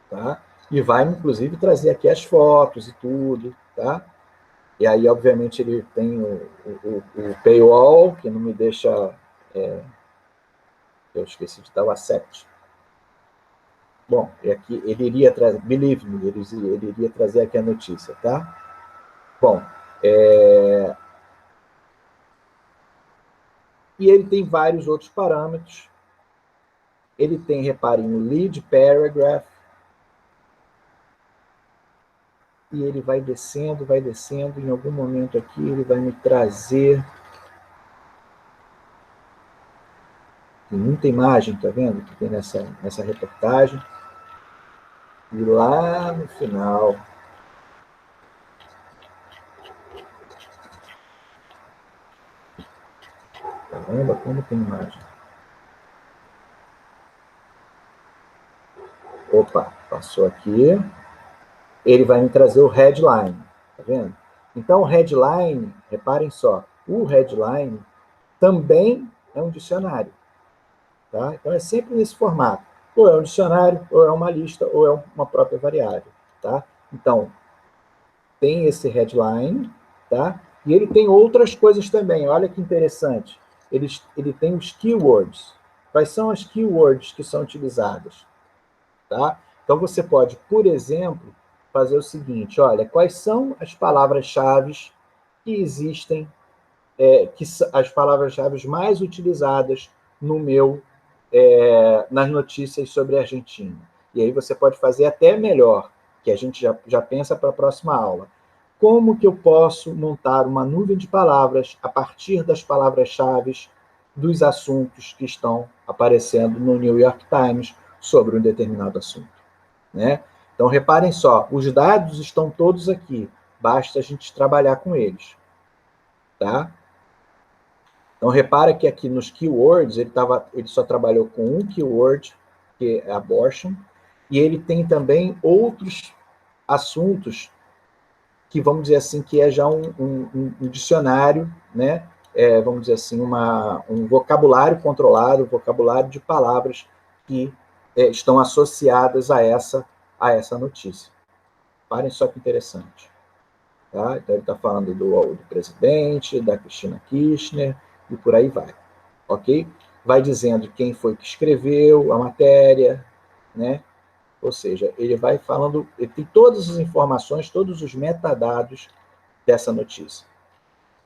Speaker 1: Tá? E vai, inclusive, trazer aqui as fotos e tudo, tá? E aí, obviamente, ele tem o paywall, que não me deixa... eu esqueci de dar o accept. Bom, e aqui ele iria trazer... Believe me, ele iria trazer aqui a notícia, tá? Bom, e ele tem vários outros parâmetros. Ele tem, reparem, o lead paragraph. E ele vai descendo, em algum momento aqui ele vai me trazer... Tem muita imagem, tá vendo? Que tem nessa reportagem. E lá no final... Caramba, como tem imagem. Opa, passou aqui. Ele vai me trazer o headline, tá vendo? Então, o headline, reparem só, o headline também é um dicionário, tá? Então, é sempre nesse formato. Ou é um dicionário, ou é uma lista, ou é uma própria variável, tá? Então, tem esse headline, tá? E ele tem outras coisas também, olha que interessante. Ele tem os keywords. Quais são as keywords que são utilizadas? Tá? Então, você pode, por exemplo, fazer o seguinte, olha, quais são as palavras-chave que existem, as palavras-chave mais utilizadas no nas notícias sobre a Argentina. E aí você pode fazer até melhor, que a gente já pensa para a próxima aula. Como que eu posso montar uma nuvem de palavras a partir das palavras-chave dos assuntos que estão aparecendo no New York Times sobre um determinado assunto, né? Então, reparem só, os dados estão todos aqui, basta a gente trabalhar com eles, tá? Então, repara que aqui nos keywords, ele só trabalhou com um keyword, que é abortion, e ele tem também outros assuntos que, vamos dizer assim, que é já um dicionário, né? Vamos dizer assim, um vocabulário controlado, um vocabulário de palavras que estão associadas a essa notícia. Parem só que interessante. Tá? Então, ele está falando do presidente, da Cristina Kirchner, e por aí vai. Ok? Vai dizendo quem foi que escreveu a matéria, né? Ou seja, ele vai falando, ele tem todas as informações, todos os metadados dessa notícia.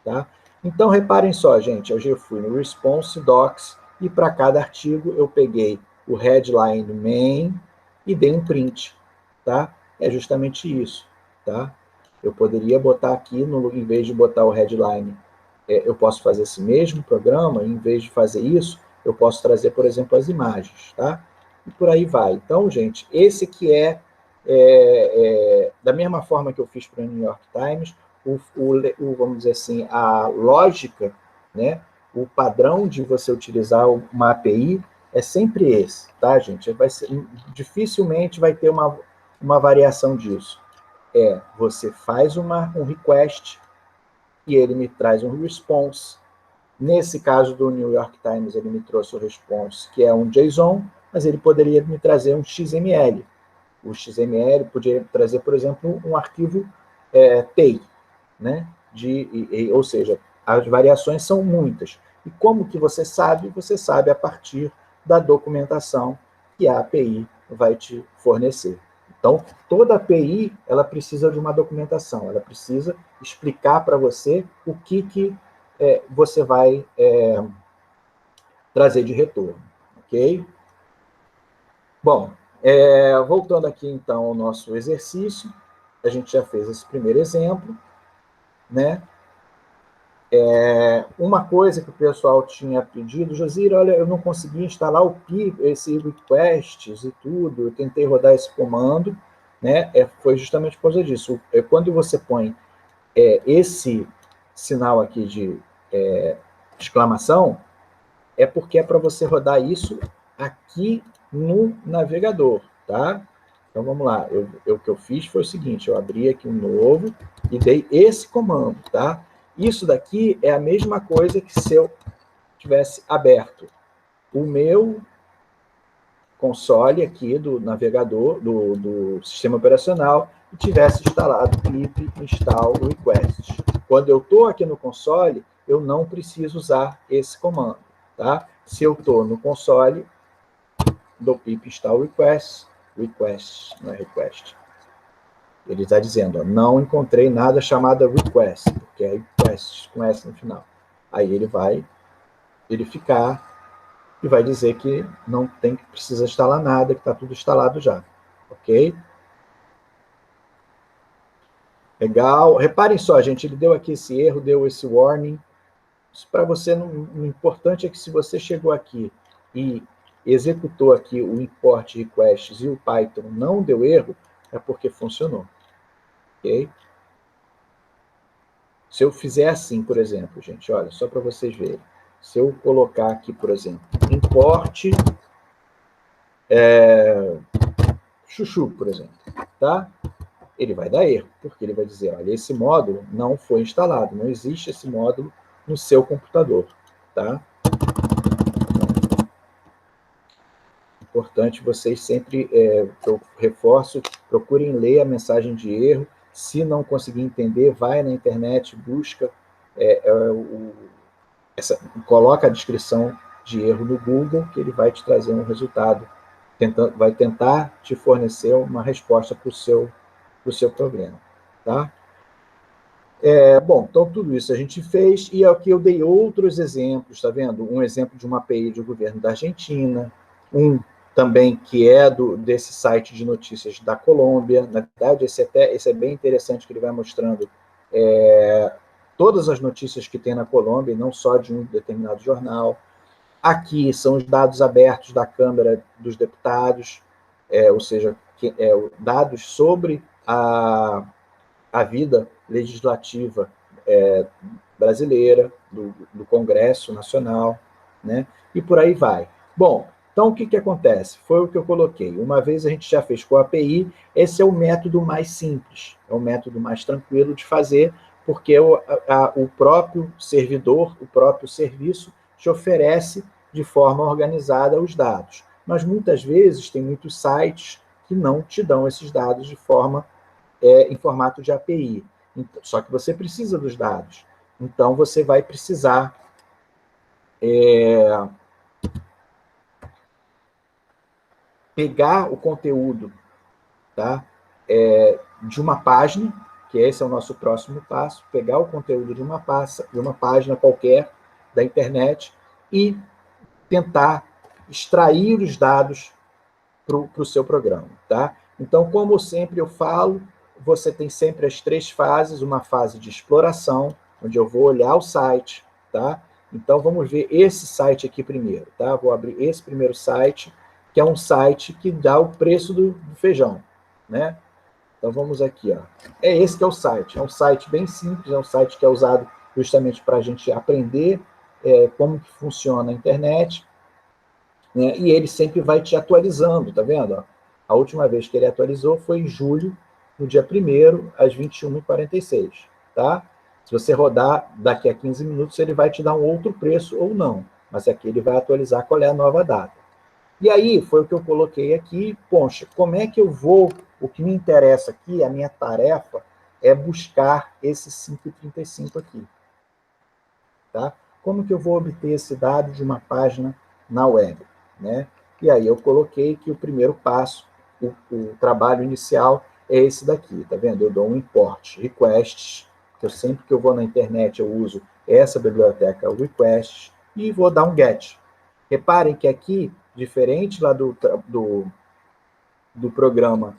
Speaker 1: Tá? Então, reparem só, gente, eu já fui no Response Docs, e para cada artigo eu peguei o headline main e dei um print. Tá? É justamente isso. Tá? Eu poderia botar aqui, em vez de botar o headline, eu posso fazer esse mesmo programa, em vez de fazer isso, eu posso trazer, por exemplo, as imagens, tá? E por aí vai. Então, gente, esse que da mesma forma que eu fiz para o New York Times, vamos dizer assim, a lógica, né? O padrão de você utilizar uma API é sempre esse, tá, gente? Dificilmente vai ter uma variação disso. Você faz um request e ele me traz um response. Nesse caso do New York Times, ele me trouxe o response, que é um JSON, mas ele poderia me trazer um XML. O XML poderia trazer, por exemplo, um arquivo TEI, né? Ou seja, as variações são muitas. E como que você sabe? Você sabe a partir da documentação que a API vai te fornecer. Então, toda API, ela precisa de uma documentação, ela precisa explicar para você o que você vai trazer de retorno, ok? Bom, voltando aqui, então, ao nosso exercício, a gente já fez esse primeiro exemplo, né? Uma coisa que o pessoal tinha pedido, Josir, olha, eu não consegui instalar esse requests e tudo, eu tentei rodar esse comando, né, foi justamente por causa disso. Quando você põe esse sinal aqui de exclamação, é porque é para você rodar isso aqui no navegador, tá? Então, vamos lá. O que eu fiz foi o seguinte, eu abri aqui um novo e dei esse comando, tá? Isso daqui é a mesma coisa que se eu tivesse aberto o meu console aqui do navegador, do sistema operacional, e tivesse instalado pip install request. Quando eu estou aqui no console, eu não preciso usar esse comando, tá? Se eu estou no console, do pip install request, não é request. Ele está dizendo, ó, não encontrei nada chamado request, porque é request com S no final. Aí ele vai verificar e vai dizer que não tem que precisa instalar nada, que está tudo instalado já. Ok? Legal. Reparem só, gente, ele deu aqui esse erro, deu esse warning. Isso para você, o importante é que se você chegou aqui e executou aqui o import requests e o Python não deu erro, é porque funcionou. Ok? Se eu fizer assim, por exemplo, gente, olha, só para vocês verem. Se eu colocar aqui, por exemplo, import chuchu, por exemplo, tá? Ele vai dar erro, porque ele vai dizer, olha, esse módulo não foi instalado, não existe esse módulo no seu computador, tá? Importante vocês sempre, eu reforço, procurem ler a mensagem de erro, se não conseguir entender, vai na internet, busca, coloca a descrição de erro no Google, que ele vai te trazer um resultado, vai tentar te fornecer uma resposta para o seu problema, tá? Bom, então tudo isso a gente fez, e aqui eu dei outros exemplos, tá vendo? Um exemplo de uma API do governo da Argentina, um também que é desse site de notícias da Colômbia. Na verdade, esse é bem interessante, que ele vai mostrando todas as notícias que tem na Colômbia, e não só de um determinado jornal. Aqui são os dados abertos da Câmara dos Deputados, ou seja, dados sobre a vida legislativa brasileira, do Congresso Nacional, né? E por aí vai. Bom, então o que acontece? Foi o que eu coloquei. Uma vez a gente já fez com a API, esse é o método mais simples, é o método mais tranquilo de fazer, porque o próprio servidor, o próprio serviço, te oferece de forma organizada os dados. Mas muitas vezes tem muitos sites que não te dão esses dados de forma em formato de API. Só que você precisa dos dados. Então, você vai precisar pegar o conteúdo, tá? De uma página, que esse é o nosso próximo passo, pegar o conteúdo de uma página qualquer da internet e tentar extrair os dados para o seu programa, tá? Então, como sempre eu falo, você tem sempre as 3 fases, uma fase de exploração, onde eu vou olhar o site, tá? Então, vamos ver esse site aqui primeiro, tá? Vou abrir esse primeiro site, que é um site que dá o preço do feijão, né? Então, vamos aqui, ó. Esse que é o site. É um site bem simples, é um site que é usado justamente para a gente aprender como que funciona a internet, né? E ele sempre vai te atualizando, tá vendo? A última vez que ele atualizou foi em julho, no dia 1º, às 21h46, tá? Se você rodar daqui a 15 minutos, ele vai te dar um outro preço ou não, mas aqui ele vai atualizar qual é a nova data. E aí, foi o que eu coloquei aqui, poxa, como é que eu vou, o que me interessa aqui, a minha tarefa, é buscar esse 535 aqui, tá? Como que eu vou obter esse dado de uma página na web, né? E aí eu coloquei que o primeiro passo, o trabalho inicial é esse daqui, tá vendo? Eu dou um import requests, que sempre que eu vou na internet eu uso essa biblioteca requests, e vou dar um get. Reparem que aqui, diferente lá do programa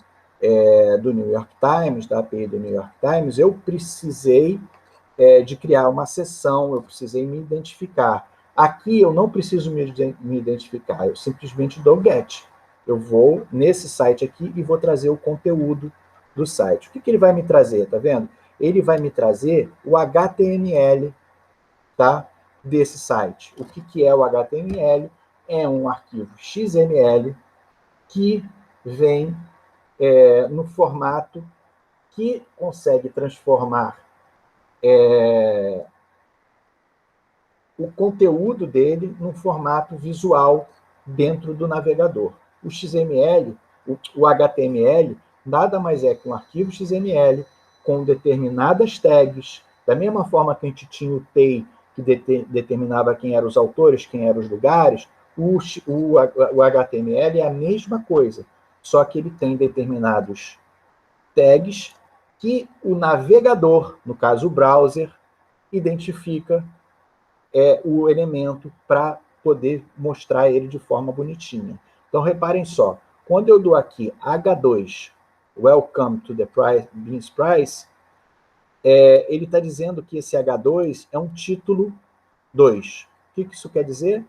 Speaker 1: do New York Times, da API do New York Times, eu precisei de criar uma sessão, eu precisei me identificar. Aqui eu não preciso me identificar, eu simplesmente dou get. Eu vou nesse site aqui e vou trazer o conteúdo do site. O que ele vai me trazer, tá vendo? Ele vai me trazer o HTML, tá? Desse site. O que é o HTML? É um arquivo XML que vem no formato que consegue transformar o conteúdo dele num formato visual dentro do navegador. O XML, o HTML, nada mais é que um arquivo XML com determinadas tags, da mesma forma que a gente tinha o TEI, que determinava quem eram os autores, quem eram os lugares, o HTML é a mesma coisa, só que ele tem determinados tags que o navegador, no caso o browser, identifica o elemento para poder mostrar ele de forma bonitinha. Então, reparem só, quando eu dou aqui H2, Welcome to the Beans Prize, ele está dizendo que esse H2 é um título 2. O que isso quer dizer?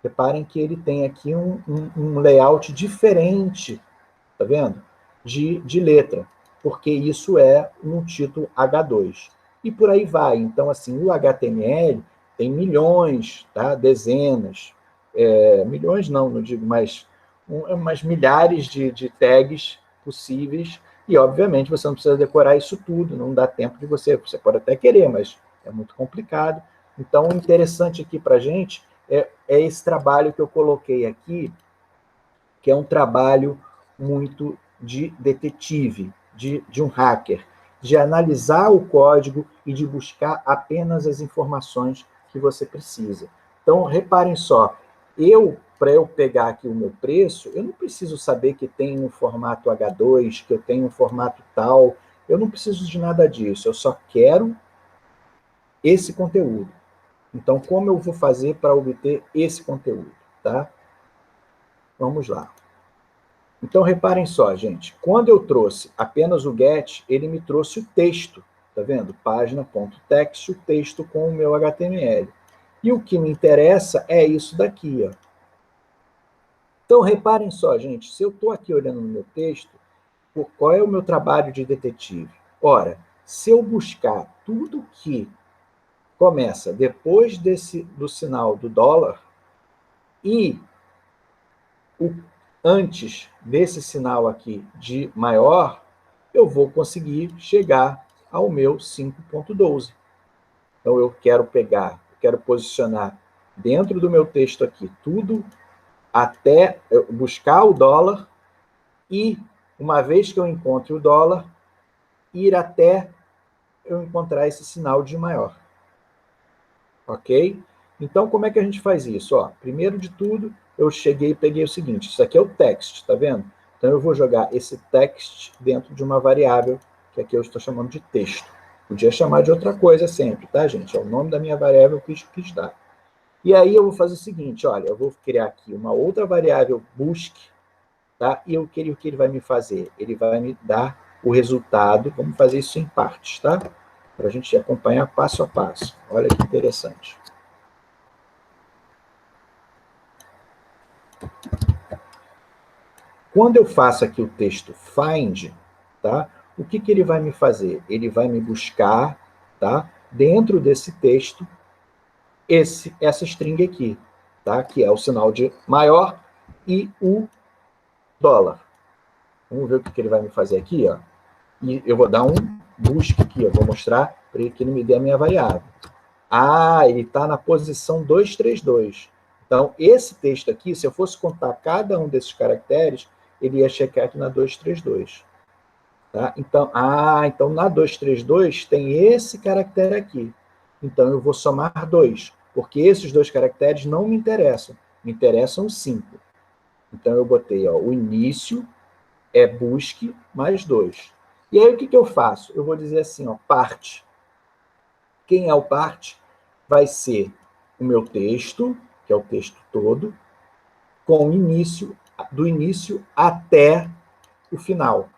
Speaker 1: Reparem que ele tem aqui um layout diferente, tá vendo? De letra, porque isso é um título H2. E por aí vai. Então, assim, o HTML tem milhões, tá? Dezenas, milhões não digo, mas umas milhares de tags possíveis, e obviamente você não precisa decorar isso tudo, não dá tempo de você pode até querer, mas é muito complicado. Então, o interessante aqui para a gente é esse trabalho que eu coloquei aqui, que é um trabalho muito de detetive, de um hacker, de analisar o código e de buscar apenas as informações que você precisa. Então, reparem só, para eu pegar aqui o meu preço, eu não preciso saber que tem um formato H2, que eu tenho um formato tal, eu não preciso de nada disso, eu só quero esse conteúdo. Então, como eu vou fazer para obter esse conteúdo, tá? Vamos lá. Então, reparem só, gente, quando eu trouxe apenas o get, ele me trouxe o texto, tá vendo? Página.text, o texto com o meu HTML. E o que me interessa é isso daqui, ó. Então, reparem só, gente, se eu estou aqui olhando no meu texto, qual é o meu trabalho de detetive? Ora, se eu buscar tudo que começa depois do sinal do dólar e antes desse sinal aqui de maior, eu vou conseguir chegar ao meu 5.12. Então, eu quero posicionar dentro do meu texto aqui tudo até eu buscar o dólar e, uma vez que eu encontre o dólar, ir até eu encontrar esse sinal de maior. Ok? Então, como é que a gente faz isso? Ó, primeiro de tudo, eu cheguei e peguei o seguinte, isso aqui é o text, tá vendo? Então, eu vou jogar esse text dentro de uma variável, que aqui eu estou chamando de texto. Podia chamar de outra coisa sempre, tá, gente? É o nome da minha variável que eu quis dar. E aí eu vou fazer o seguinte, olha, eu vou criar aqui uma outra variável busque, tá? E o que ele vai me fazer? Ele vai me dar o resultado, vamos fazer isso em partes, tá? Para a gente acompanhar passo a passo. Olha que interessante. Quando eu faço aqui o texto find, tá? O que ele vai me fazer? Ele vai me buscar, tá? Dentro desse texto, essa string aqui, tá? Que é o sinal de maior e o dólar. Vamos ver o que ele vai me fazer aqui, ó. E eu vou dar um busca aqui, eu vou mostrar para ele que ele me dê a minha variável. Ah, ele está na posição 232. Então, esse texto aqui, se eu fosse contar cada um desses caracteres, ele ia checar aqui na 232. Tá? Então, então na 232 tem esse caractere aqui. Então, eu vou somar 2, porque esses dois caracteres não me interessam. Me interessam 5. Então, eu botei o início é busque mais 2. E aí, o que eu faço? Eu vou dizer assim, parte. Quem é o parte? Vai ser o meu texto, que é o texto todo, com o início, do início até o final.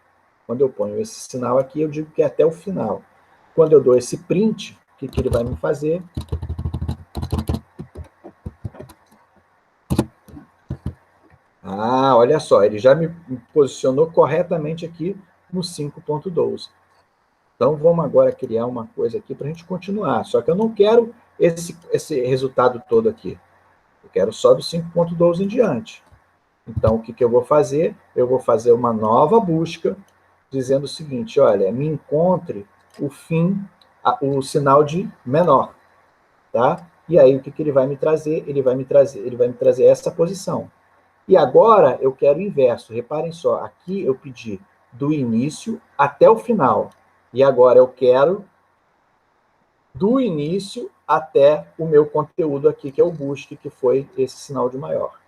Speaker 1: Quando eu ponho esse sinal aqui, eu digo que é até o final. Quando eu dou esse print, o que ele vai me fazer? Ah, olha só, ele já me posicionou corretamente aqui no 5.12. Então, vamos agora criar uma coisa aqui para a gente continuar. Só que eu não quero esse resultado todo aqui. Eu quero só do 5.12 em diante. Então, o que eu vou fazer? Eu vou fazer uma nova busca, dizendo o seguinte, olha, me encontre o fim, o sinal de menor, tá? E aí, o que ele vai me trazer? Ele vai me trazer essa posição. E agora, eu quero o inverso. Reparem só, aqui eu pedi do início até o final. E agora eu quero do início até o meu conteúdo aqui, que é o busque, que foi esse sinal de maior.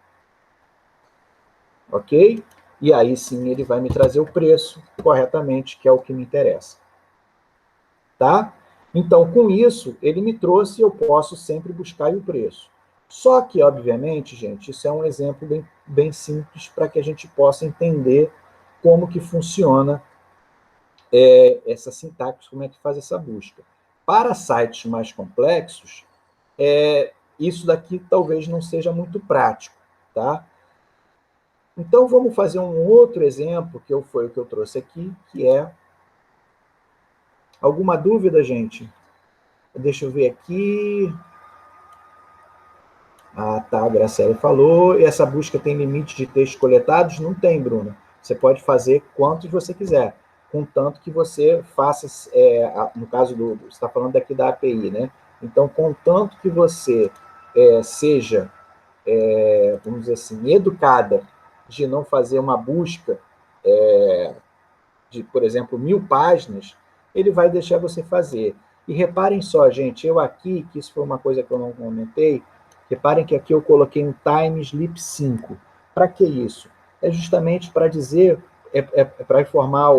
Speaker 1: Ok? E aí sim ele vai me trazer o preço corretamente, que é o que me interessa. Tá? Então, com isso, ele me trouxe, eu posso sempre buscar o preço. Só que, obviamente, gente, isso é um exemplo bem simples para que a gente possa entender como que funciona essa sintaxe, como é que faz essa busca. Para sites mais complexos, isso daqui talvez não seja muito prático, tá? Então, vamos fazer um outro exemplo, que foi o que eu trouxe aqui, que é... Alguma dúvida, gente? Deixa eu ver aqui. Ah, tá, a Graciela falou. E essa busca tem limite de textos coletados? Não tem, Bruna. Você pode fazer quantos você quiser, contanto que você faça, no caso você está falando aqui da API, né? Então, contanto que você seja, vamos dizer assim, educada de não fazer uma busca de, por exemplo, 1000 páginas, ele vai deixar você fazer. E reparem só, gente, eu aqui, que isso foi uma coisa que eu não comentei, reparem que aqui eu coloquei um time sleep 5. Para que isso? É justamente para dizer, para informar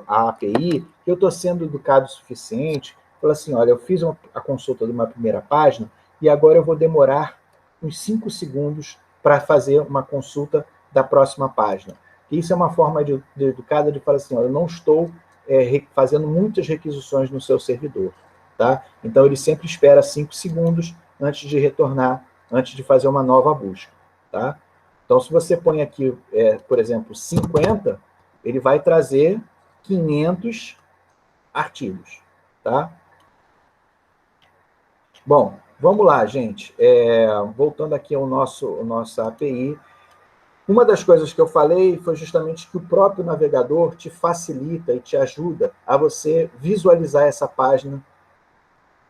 Speaker 1: a API que eu estou sendo educado o suficiente. Fala assim, olha, eu fiz a consulta de uma primeira página e agora eu vou demorar uns 5 segundos para fazer uma consulta da próxima página. Isso é uma forma educada de falar assim, olha, eu não estou fazendo muitas requisições no seu servidor. Tá? Então, ele sempre espera 5 segundos antes de retornar, antes de fazer uma nova busca. Tá? Então, se você põe aqui, por exemplo, 50, ele vai trazer 500 artigos. Tá? Bom, vamos lá, gente. Voltando aqui ao nossa API, uma das coisas que eu falei foi justamente que o próprio navegador te facilita e te ajuda a você visualizar essa página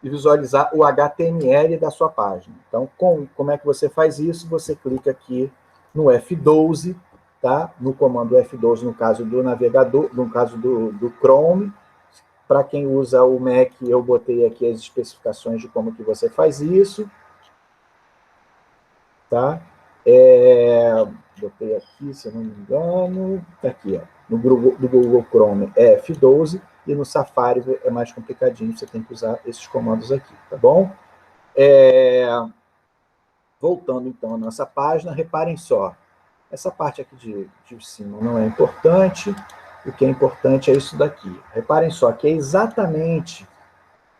Speaker 1: e visualizar o HTML da sua página. Então, como é que você faz isso? Você clica aqui no F12, tá? No comando F12, no caso do navegador, no caso do Chrome. Para quem usa o Mac, eu botei aqui as especificações de como que você faz isso. Tá? Botei aqui, se eu não me engano, tá aqui, ó, no Google Chrome é F12 e no Safari é mais complicadinho, você tem que usar esses comandos aqui, tá bom? Voltando então à nossa página, reparem só, essa parte aqui de cima não é importante, o que é importante é isso daqui. Reparem só que é exatamente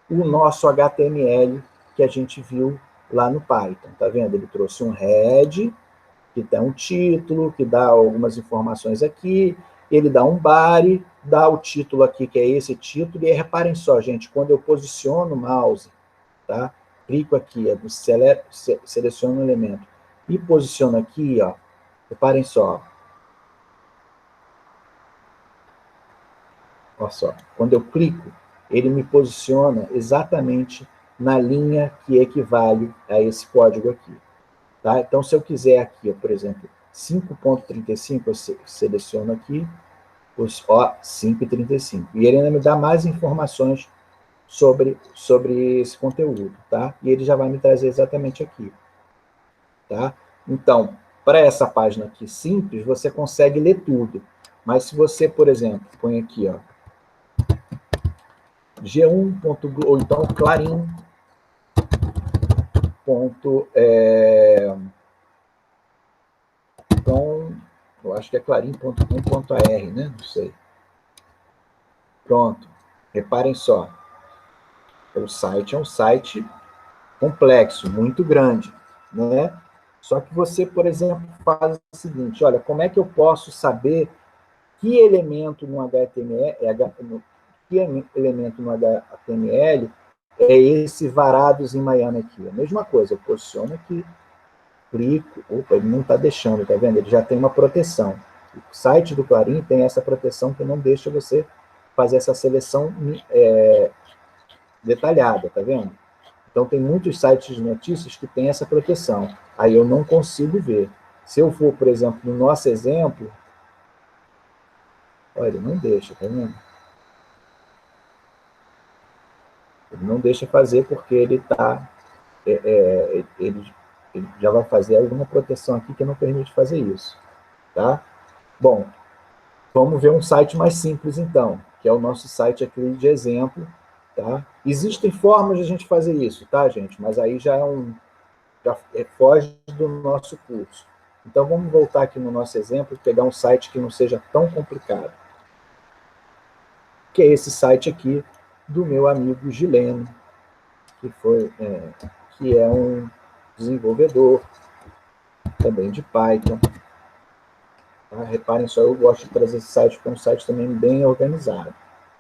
Speaker 1: o nosso HTML que a gente viu lá no Python, tá vendo? Ele trouxe um head, que dá um título, que dá algumas informações aqui, ele dá um body, dá o título aqui, que é esse título, e aí, reparem só, gente, quando eu posiciono o mouse, tá? Clico aqui, seleciono o elemento, e posiciono aqui, ó, reparem só, olha só, quando eu clico, ele me posiciona exatamente na linha que equivale a esse código aqui. Tá? Então, se eu quiser aqui, por exemplo, 5.35, eu seleciono aqui os 5.35. E ele ainda me dá mais informações sobre esse conteúdo. Tá? E ele já vai me trazer exatamente aqui. Tá? Então, para essa página aqui simples, você consegue ler tudo. Mas se você, por exemplo, põe aqui, ó, G1. Ou então Clarim. Então, eu acho que é clarim.com.ar, né? Não sei. Pronto. Reparem só. O site é um site complexo, muito grande, né? Só que você, por exemplo, faz o seguinte, olha, como é que eu posso saber que elemento no HTML, que elemento no HTML é esse varados em Miami aqui? A mesma coisa, eu posiciono aqui, clico, opa, ele não está deixando, tá vendo? Ele já tem uma proteção. O site do Clarim tem essa proteção que não deixa você fazer essa seleção detalhada, tá vendo? Então, tem muitos sites de notícias que têm essa proteção. Aí eu não consigo ver. Se eu for, por exemplo, no nosso exemplo, olha, ele não deixa, tá vendo? Ele não deixa fazer porque ele está... ele já vai fazer alguma proteção aqui que não permite fazer isso, tá? Bom, vamos ver um site mais simples, então, que é o nosso site aqui de exemplo, tá? Existem formas de a gente fazer isso, tá, gente? Mas aí já foge do nosso curso. Então, vamos voltar aqui no nosso exemplo e pegar um site que não seja tão complicado, que é esse site aqui do meu amigo Gileno, que é um desenvolvedor também de Python. Tá? Reparem só, eu gosto de trazer esse site porque é um site também bem organizado.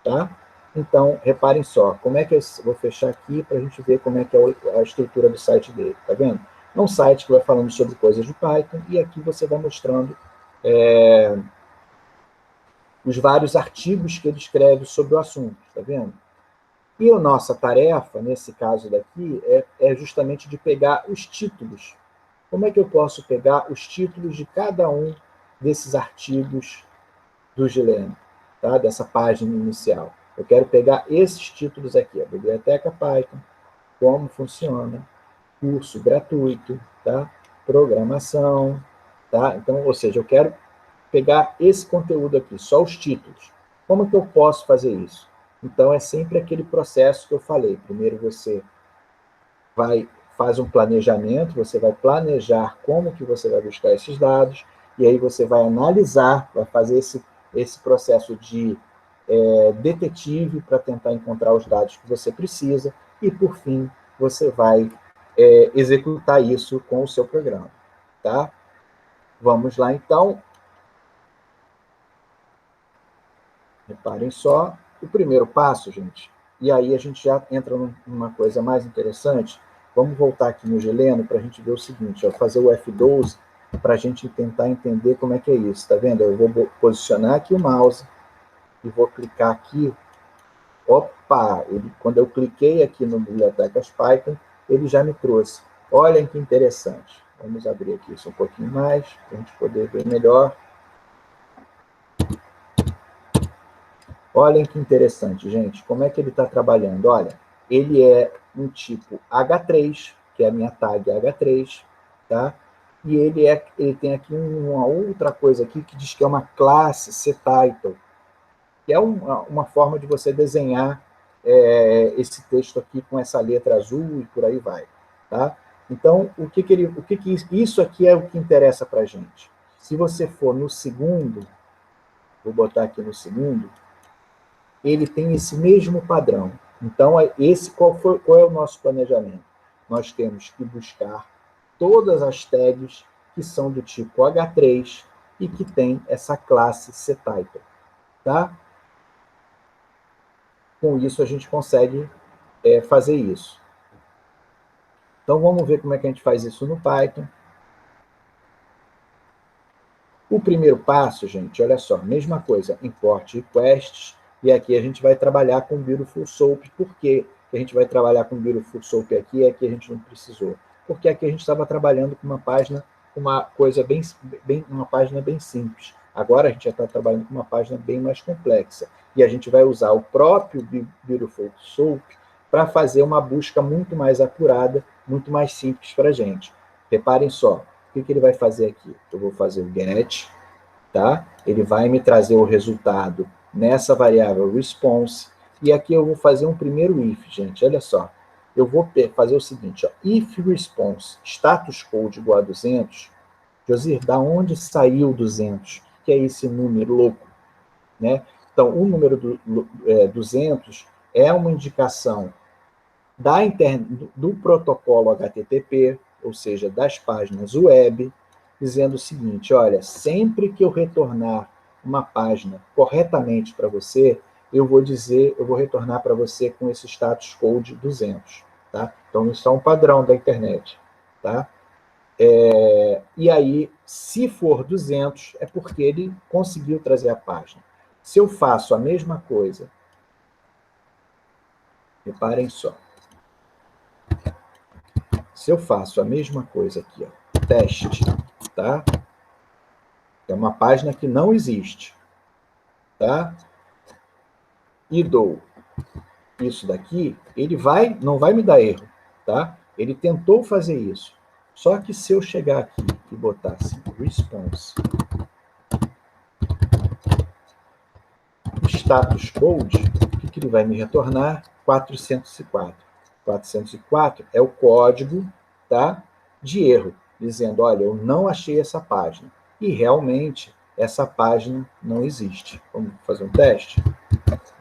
Speaker 1: Tá? Então, reparem só, como é que eu vou fechar aqui para a gente ver como é que é a estrutura do site dele, tá vendo? É um site que vai falando sobre coisas de Python e aqui você vai mostrando os vários artigos que ele escreve sobre o assunto, tá vendo? E a nossa tarefa, nesse caso daqui, é justamente de pegar os títulos. Como é que eu posso pegar os títulos de cada um desses artigos do Gileno, tá? Dessa página inicial? Eu quero pegar esses títulos aqui, a Biblioteca Python, como funciona, curso gratuito, tá? Programação, tá? Então, ou seja, eu quero pegar esse conteúdo aqui, só os títulos. Como que eu posso fazer isso? Então, é sempre aquele processo que eu falei. Primeiro você faz um planejamento, você vai planejar como que você vai buscar esses dados, e aí você vai analisar, vai fazer esse processo de detetive para tentar encontrar os dados que você precisa, e por fim, você vai executar isso com o seu programa. Tá? Vamos lá, então. Reparem só, o primeiro passo, gente, e aí a gente já entra numa coisa mais interessante. Vamos voltar aqui no Gileno para a gente ver o seguinte, ó, fazer o F12 para a gente tentar entender como é que é isso, tá vendo? Eu vou posicionar aqui o mouse e vou clicar aqui. Opa! Quando eu cliquei aqui no Bibliotecas Python, ele já me trouxe. Olhem que interessante. Vamos abrir aqui isso um pouquinho mais, para a gente poder ver melhor. Olhem que interessante, gente. Como é que ele está trabalhando? Olha, ele é um tipo H3, que é a minha tag H3, tá? E ele tem aqui uma outra coisa aqui que diz que é uma classe ctitle, que é uma forma de você desenhar esse texto aqui com essa letra azul e por aí vai, tá? Então, isso aqui é o que interessa para a gente. Se você for no segundo, vou botar aqui no segundo, ele tem esse mesmo padrão. Então, qual é o nosso planejamento? Nós temos que buscar todas as tags que são do tipo H3 e que tem essa classe ctitle, tá? Com isso, a gente consegue fazer isso. Então, vamos ver como é que a gente faz isso no Python. O primeiro passo, gente, olha só, mesma coisa, import requests, e aqui a gente vai trabalhar com Beautiful Soup. Por que a gente vai trabalhar com Beautiful Soup aqui e aqui a gente não precisou? Porque aqui a gente estava trabalhando com uma página, uma página bem simples. Agora a gente já está trabalhando com uma página bem mais complexa. E a gente vai usar o próprio Beautiful Soup para fazer uma busca muito mais apurada, muito mais simples para a gente. Reparem só, o que ele vai fazer aqui? Eu vou fazer o get, tá? Ele vai me trazer o resultado nessa variável response, e aqui eu vou fazer um primeiro if, gente, olha só. Eu vou fazer o seguinte, ó, if response status code igual a 200, Josir, da onde saiu 200? Que é esse número louco, né? Então, o número 200 é uma indicação do protocolo HTTP, ou seja, das páginas web, dizendo o seguinte, olha, sempre que eu retornar uma página corretamente para você, eu vou retornar para você com esse status code 200, tá? Então, isso é um padrão da internet, tá? E aí, se for 200, é porque ele conseguiu trazer a página. Se eu faço a mesma coisa, reparem só, se eu faço a mesma coisa aqui, ó, teste, tá? É uma página que não existe, tá? E dou isso daqui, ele não vai me dar erro, tá? Ele tentou fazer isso. Só que se eu chegar aqui e botar assim, response, status code, o que ele vai me retornar? 404. 404 é o código, tá, de erro, dizendo, olha, eu não achei essa página. E realmente, essa página não existe. Vamos fazer um teste?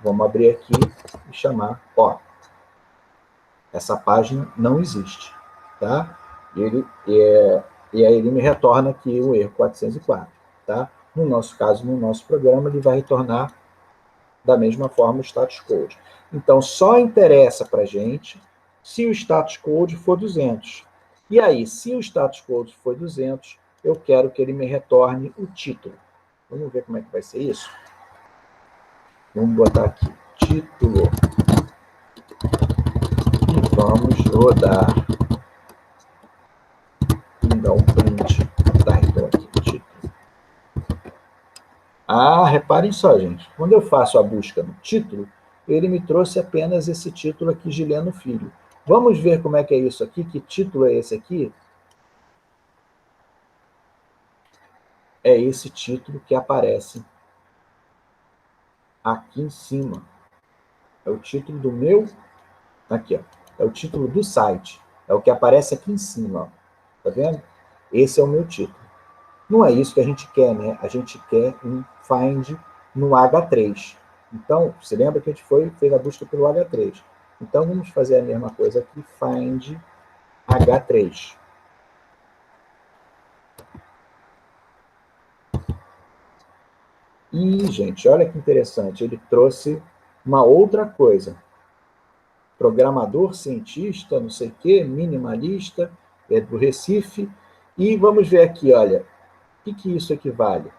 Speaker 1: Vamos abrir aqui e chamar, ó, essa página não existe, tá? E aí ele me retorna aqui o erro 404, tá? No nosso caso, no nosso programa, ele vai retornar da mesma forma o status code. Então, só interessa para a gente se o status code for 200. E aí, se o status code for 200, eu quero que ele me retorne o título. Vamos ver como é que vai ser isso? Vamos botar aqui, título. E vamos rodar. E dar um print. Tá, então aqui, título. Ah, reparem só, gente. Quando eu faço a busca no título, ele me trouxe apenas esse título aqui, Giliano Filho. Vamos ver como é que é isso aqui? Que título é esse aqui? É esse título que aparece aqui em cima. É o título do meu... Aqui, ó. É o título do site. É o que aparece aqui em cima, ó. Tá vendo? Esse é o meu título. Não é isso que a gente quer, né? A gente quer um find no H3. Então, você lembra que a gente fez a busca pelo H3. Então, vamos fazer a mesma coisa aqui, find H3. E, gente, olha que interessante, ele trouxe uma outra coisa. Programador, cientista, não sei o quê, minimalista, é do Recife. E vamos ver aqui, olha, o que isso equivale?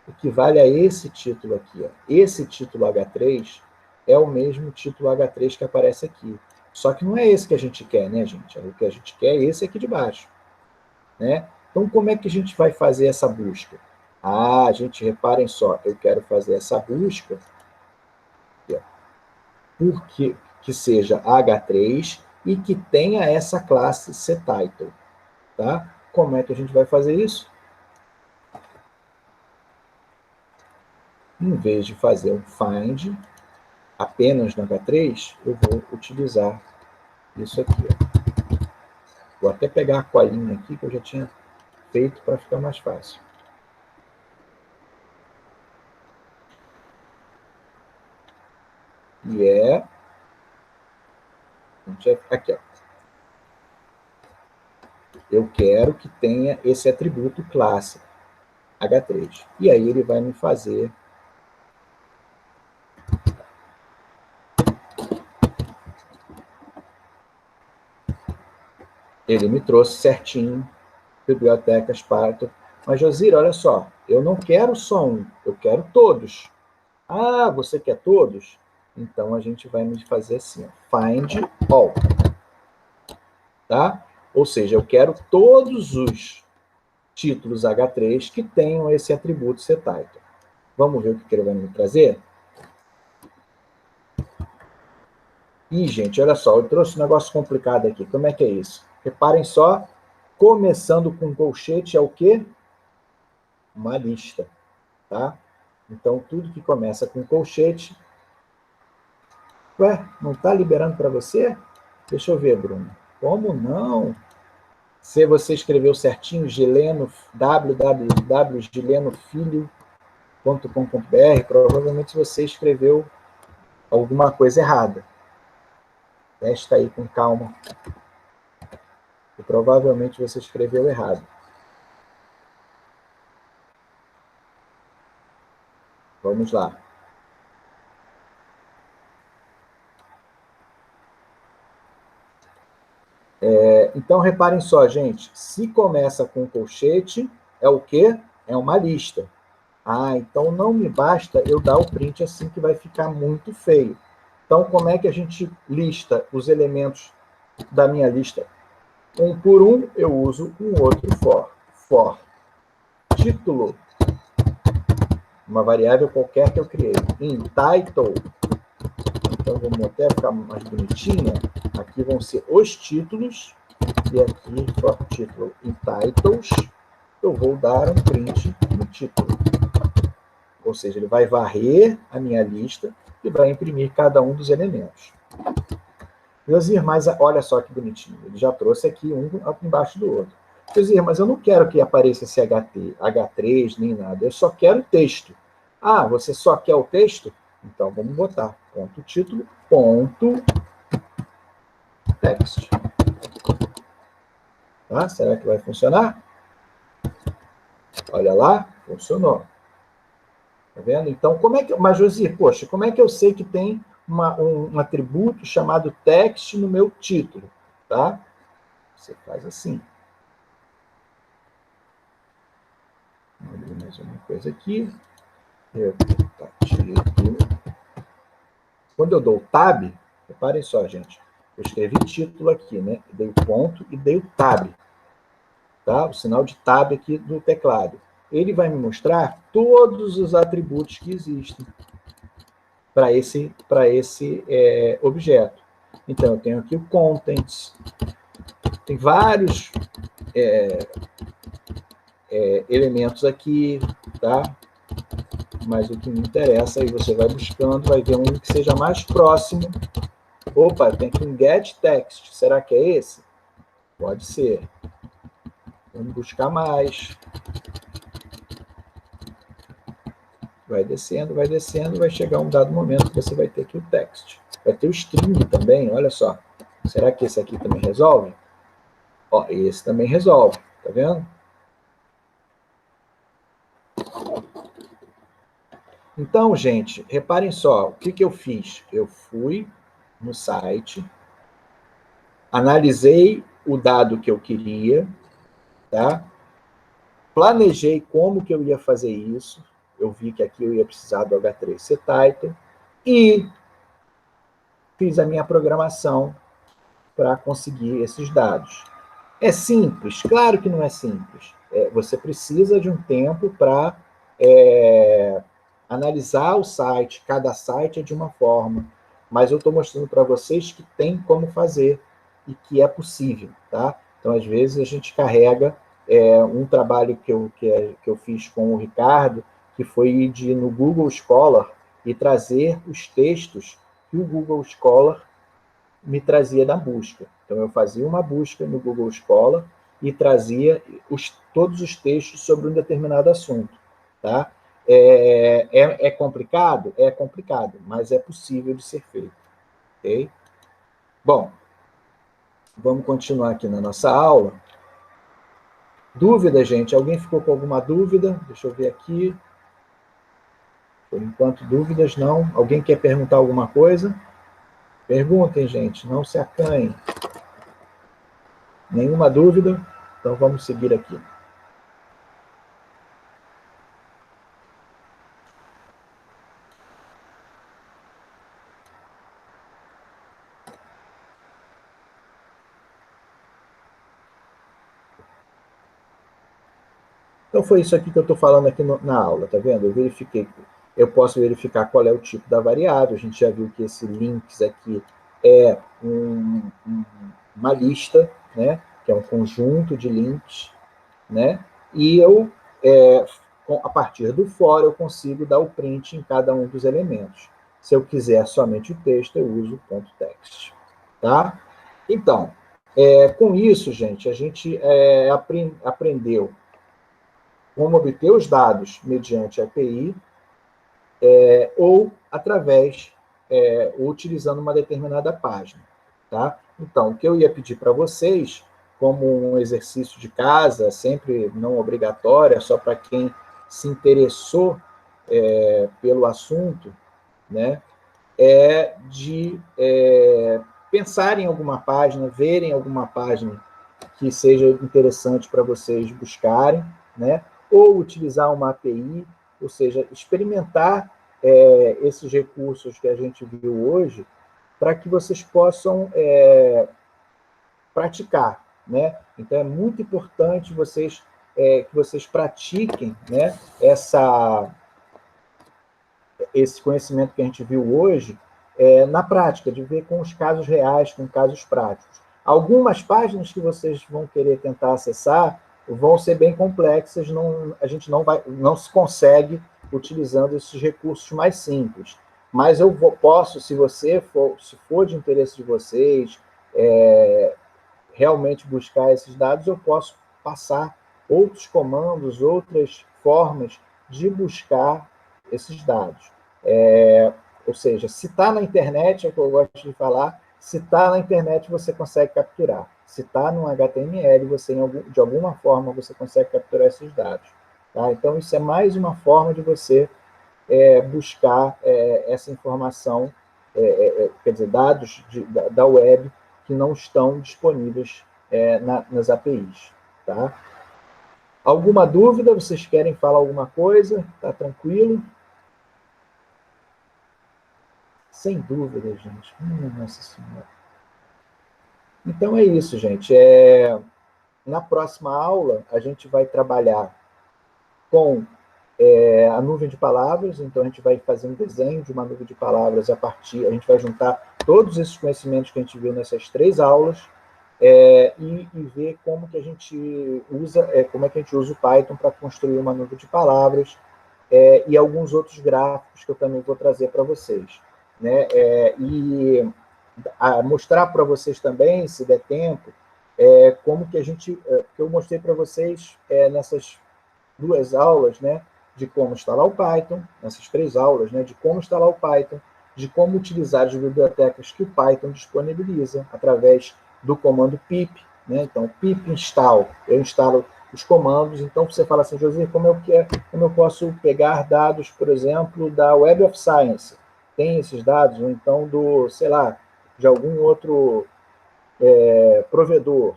Speaker 1: Equivale a esse título aqui. Ó. Esse título H3 é o mesmo título H3 que aparece aqui. Só que não é esse que a gente quer, né, gente? O que a gente quer é esse aqui de baixo. Né? Então, como é que a gente vai fazer essa busca? Ah, gente, reparem só, eu quero fazer essa busca porque que seja H3 e que tenha essa classe setItle. Tá? Como é que a gente vai fazer isso? Em vez de fazer um find apenas no H3, eu vou utilizar isso aqui. Ó. Vou até pegar a colinha aqui que eu já tinha feito para ficar mais fácil. E é... Aqui, ó. Eu quero que tenha esse atributo classe H3. E aí ele vai me fazer... Ele me trouxe certinho bibliotecas Python. Mas, Josira, olha só, eu não quero só um, eu quero todos. Ah, você quer todos? Então, a gente vai fazer assim, ó, find all. Tá? Ou seja, eu quero todos os títulos H3 que tenham esse atributo setItle. Vamos ver o que ele vai me trazer? Ih, gente, olha só, eu trouxe um negócio complicado aqui. Como é que é isso? Reparem só, começando com colchete é o quê? Uma lista, tá? Então, tudo que começa com colchete... Ué, não está liberando para você? Deixa eu ver, Bruno. Como não? Se você escreveu certinho, Gileno, www.gilenofilho.com.br, provavelmente você escreveu alguma coisa errada. Testa aí com calma. E provavelmente você escreveu errado. Vamos lá. Então, reparem só, gente. Se começa com colchete, é o quê? É uma lista. Ah, então não me basta eu dar o print assim, que vai ficar muito feio. Então, como é que a gente lista os elementos da minha lista? Um por um, eu uso um outro for. For. Título. Uma variável qualquer que eu criei. In title. Então, vamos até ficar mais bonitinha. Aqui vão ser os títulos. E aqui, for título in titles, eu vou dar um print no título. Ou seja, ele vai varrer a minha lista e vai imprimir cada um dos elementos. Josir, mas olha só que bonitinho. Ele já trouxe aqui um embaixo do outro. Josir, mas eu não quero que apareça esse HT, H3, nem nada. Eu só quero texto. Ah, você só quer o texto? Então, vamos botar ponto título, ponto text. Tá? Será que vai funcionar? Olha lá, funcionou. Tá vendo? Então, como é que... Mas, Josir, poxa, como é que eu sei que tem um atributo chamado text no meu título? Tá? Você faz assim. Vou abrir mais uma coisa aqui. Quando eu dou tab, reparem só, gente. Eu escrevi título aqui, né? Dei o ponto e dei o tab. Tá? O sinal de tab aqui do teclado. Ele vai me mostrar todos os atributos que existem para esse objeto. Então, eu tenho aqui o contents. Tem vários elementos aqui, tá? Mas o que me interessa, aí você vai buscando, vai ver um que seja mais próximo. Opa, tem aqui um get text. Será que é esse? Pode ser. Vamos buscar mais. Vai descendo, vai chegar um dado momento que você vai ter aqui o text. Vai ter o string também, olha só. Será que esse aqui também resolve? Ó, esse também resolve, tá vendo? Então, gente, reparem só, o que eu fiz? Eu fui no site, analisei o dado que eu queria, tá? Planejei como que eu ia fazer isso, eu vi que aqui eu ia precisar do H3CTitle, e fiz a minha programação para conseguir esses dados. É simples? Claro que não é simples. Você precisa de um tempo para analisar o site, cada site é de uma forma, mas eu estou mostrando para vocês que tem como fazer e que é possível, tá? Então, às vezes, a gente carrega um trabalho que eu fiz com o Ricardo, que foi ir no Google Scholar e trazer os textos que o Google Scholar me trazia da busca. Então, eu fazia uma busca no Google Scholar e trazia todos os textos sobre um determinado assunto, tá? É complicado? É complicado, mas é possível de ser feito, ok? Bom, vamos continuar aqui na nossa aula. Dúvida, gente? Alguém ficou com alguma dúvida? Deixa eu ver aqui. Por enquanto, dúvidas não. Alguém quer perguntar alguma coisa? Perguntem, gente, não se acanhem. Nenhuma dúvida? Então, vamos seguir aqui. Então, foi isso aqui que eu estou falando aqui na aula, tá vendo? Eu posso verificar qual é o tipo da variável, a gente já viu que esse links aqui é uma lista, né? Que é um conjunto de links, né? E eu, a partir do for, eu consigo dar o print em cada um dos elementos. Se eu quiser somente o texto, eu uso o ponto text, tá? Então, com isso, gente, a gente aprendeu como obter os dados mediante API ou através, ou utilizando uma determinada página. tá? Então, o que eu ia pedir para vocês, como um exercício de casa, sempre não obrigatório, é só para quem se interessou pelo assunto, né? É de pensar em alguma página, verem alguma página que seja interessante para vocês buscarem, né? Ou utilizar uma API, ou seja, experimentar esses recursos que a gente viu hoje, para que vocês possam praticar, né? Então é muito importante que vocês pratiquem, né? Esse conhecimento que a gente viu hoje na prática, de ver com os casos reais, com casos práticos. Algumas páginas que vocês vão querer tentar acessar vão ser bem complexas, a gente não se consegue utilizando esses recursos mais simples. Mas eu posso, se for de interesse de vocês, realmente buscar esses dados, eu posso passar outros comandos, outras formas de buscar esses dados. Ou seja, se está na internet, é o que eu gosto de falar, se está na internet, você consegue capturar. Se está no HTML, de alguma forma, você consegue capturar esses dados. Tá? Então, isso é mais uma forma de você buscar essa informação, quer dizer, dados da web que não estão disponíveis nas APIs. Tá? Alguma dúvida? Vocês querem falar alguma coisa? Está tranquilo? Sem dúvida, gente. Nossa Senhora. Então é isso, gente. Na próxima aula, a gente vai trabalhar com a nuvem de palavras, então a gente vai fazer um desenho de uma nuvem de palavras a gente vai juntar todos esses conhecimentos que a gente viu nessas 3 aulas e ver como que a gente usa, como é que a gente usa o Python para construir uma nuvem de palavras e alguns outros gráficos que eu também vou trazer para vocês. Né? E mostrar para vocês também, se der tempo, como que que eu mostrei para vocês nessas 2 aulas, né, de como instalar o Python, nessas 3 aulas, né, de como instalar o Python, de como utilizar as bibliotecas que o Python disponibiliza através do comando pip, né? Então, pip install, eu instalo os comandos. Então, você fala assim, José, como eu posso pegar dados, por exemplo, da Web of Science? Tem esses dados, ou então sei lá, de algum outro provedor.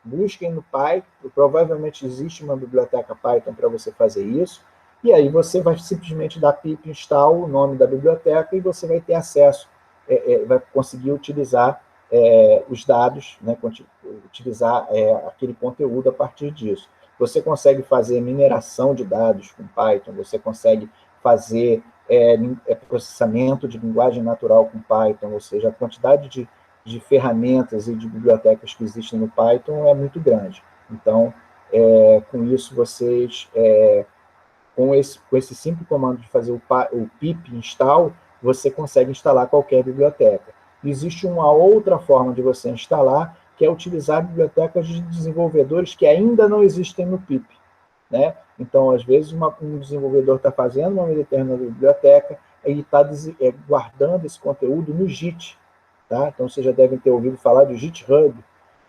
Speaker 1: Busquem no Python, provavelmente existe uma biblioteca Python para você fazer isso, e aí você vai simplesmente dar pip install, o nome da biblioteca, e você vai ter acesso, vai conseguir utilizar os dados, né, utilizar aquele conteúdo a partir disso. Você consegue fazer mineração de dados com Python, você consegue fazer processamento de linguagem natural com Python, ou seja, a quantidade de ferramentas e de bibliotecas que existem no Python é muito grande. Então, com isso, vocês, com esse simples comando de fazer o pip install, você consegue instalar qualquer biblioteca. Existe uma outra forma de você instalar, que é utilizar bibliotecas de desenvolvedores que ainda não existem no pip. Né? Então, às vezes, um desenvolvedor está fazendo uma determinada biblioteca e está guardando esse conteúdo no Git. Tá? Então, vocês já devem ter ouvido falar do GitHub.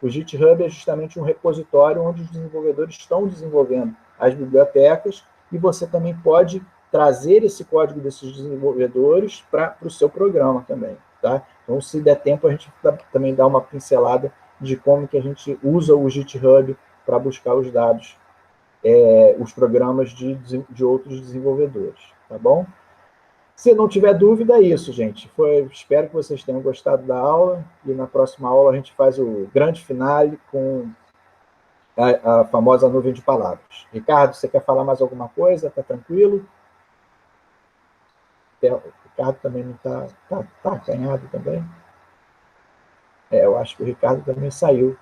Speaker 1: O GitHub é justamente um repositório onde os desenvolvedores estão desenvolvendo as bibliotecas e você também pode trazer esse código desses desenvolvedores para o seu programa também. Tá? Então, se der tempo, a gente também dá uma pincelada de como que a gente usa o GitHub para buscar os dados, os programas de outros desenvolvedores. Tá bom? Se não tiver dúvida, é isso, gente. Espero que vocês tenham gostado da aula e na próxima aula a gente faz o grande finale com a famosa nuvem de palavras. Ricardo, você quer falar mais alguma coisa? Está tranquilo? O Ricardo também não está acanhado também? Eu acho que o Ricardo também saiu.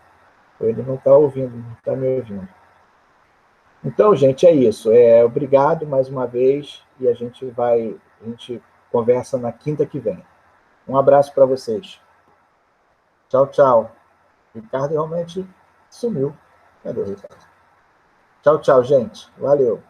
Speaker 1: Ele não está ouvindo, não está me ouvindo. Então, gente, é isso. Obrigado mais uma vez e a gente conversa na quinta que vem. Um abraço para vocês. Tchau, tchau. Ricardo realmente sumiu. Cadê o Ricardo? Tchau, tchau, gente. Valeu.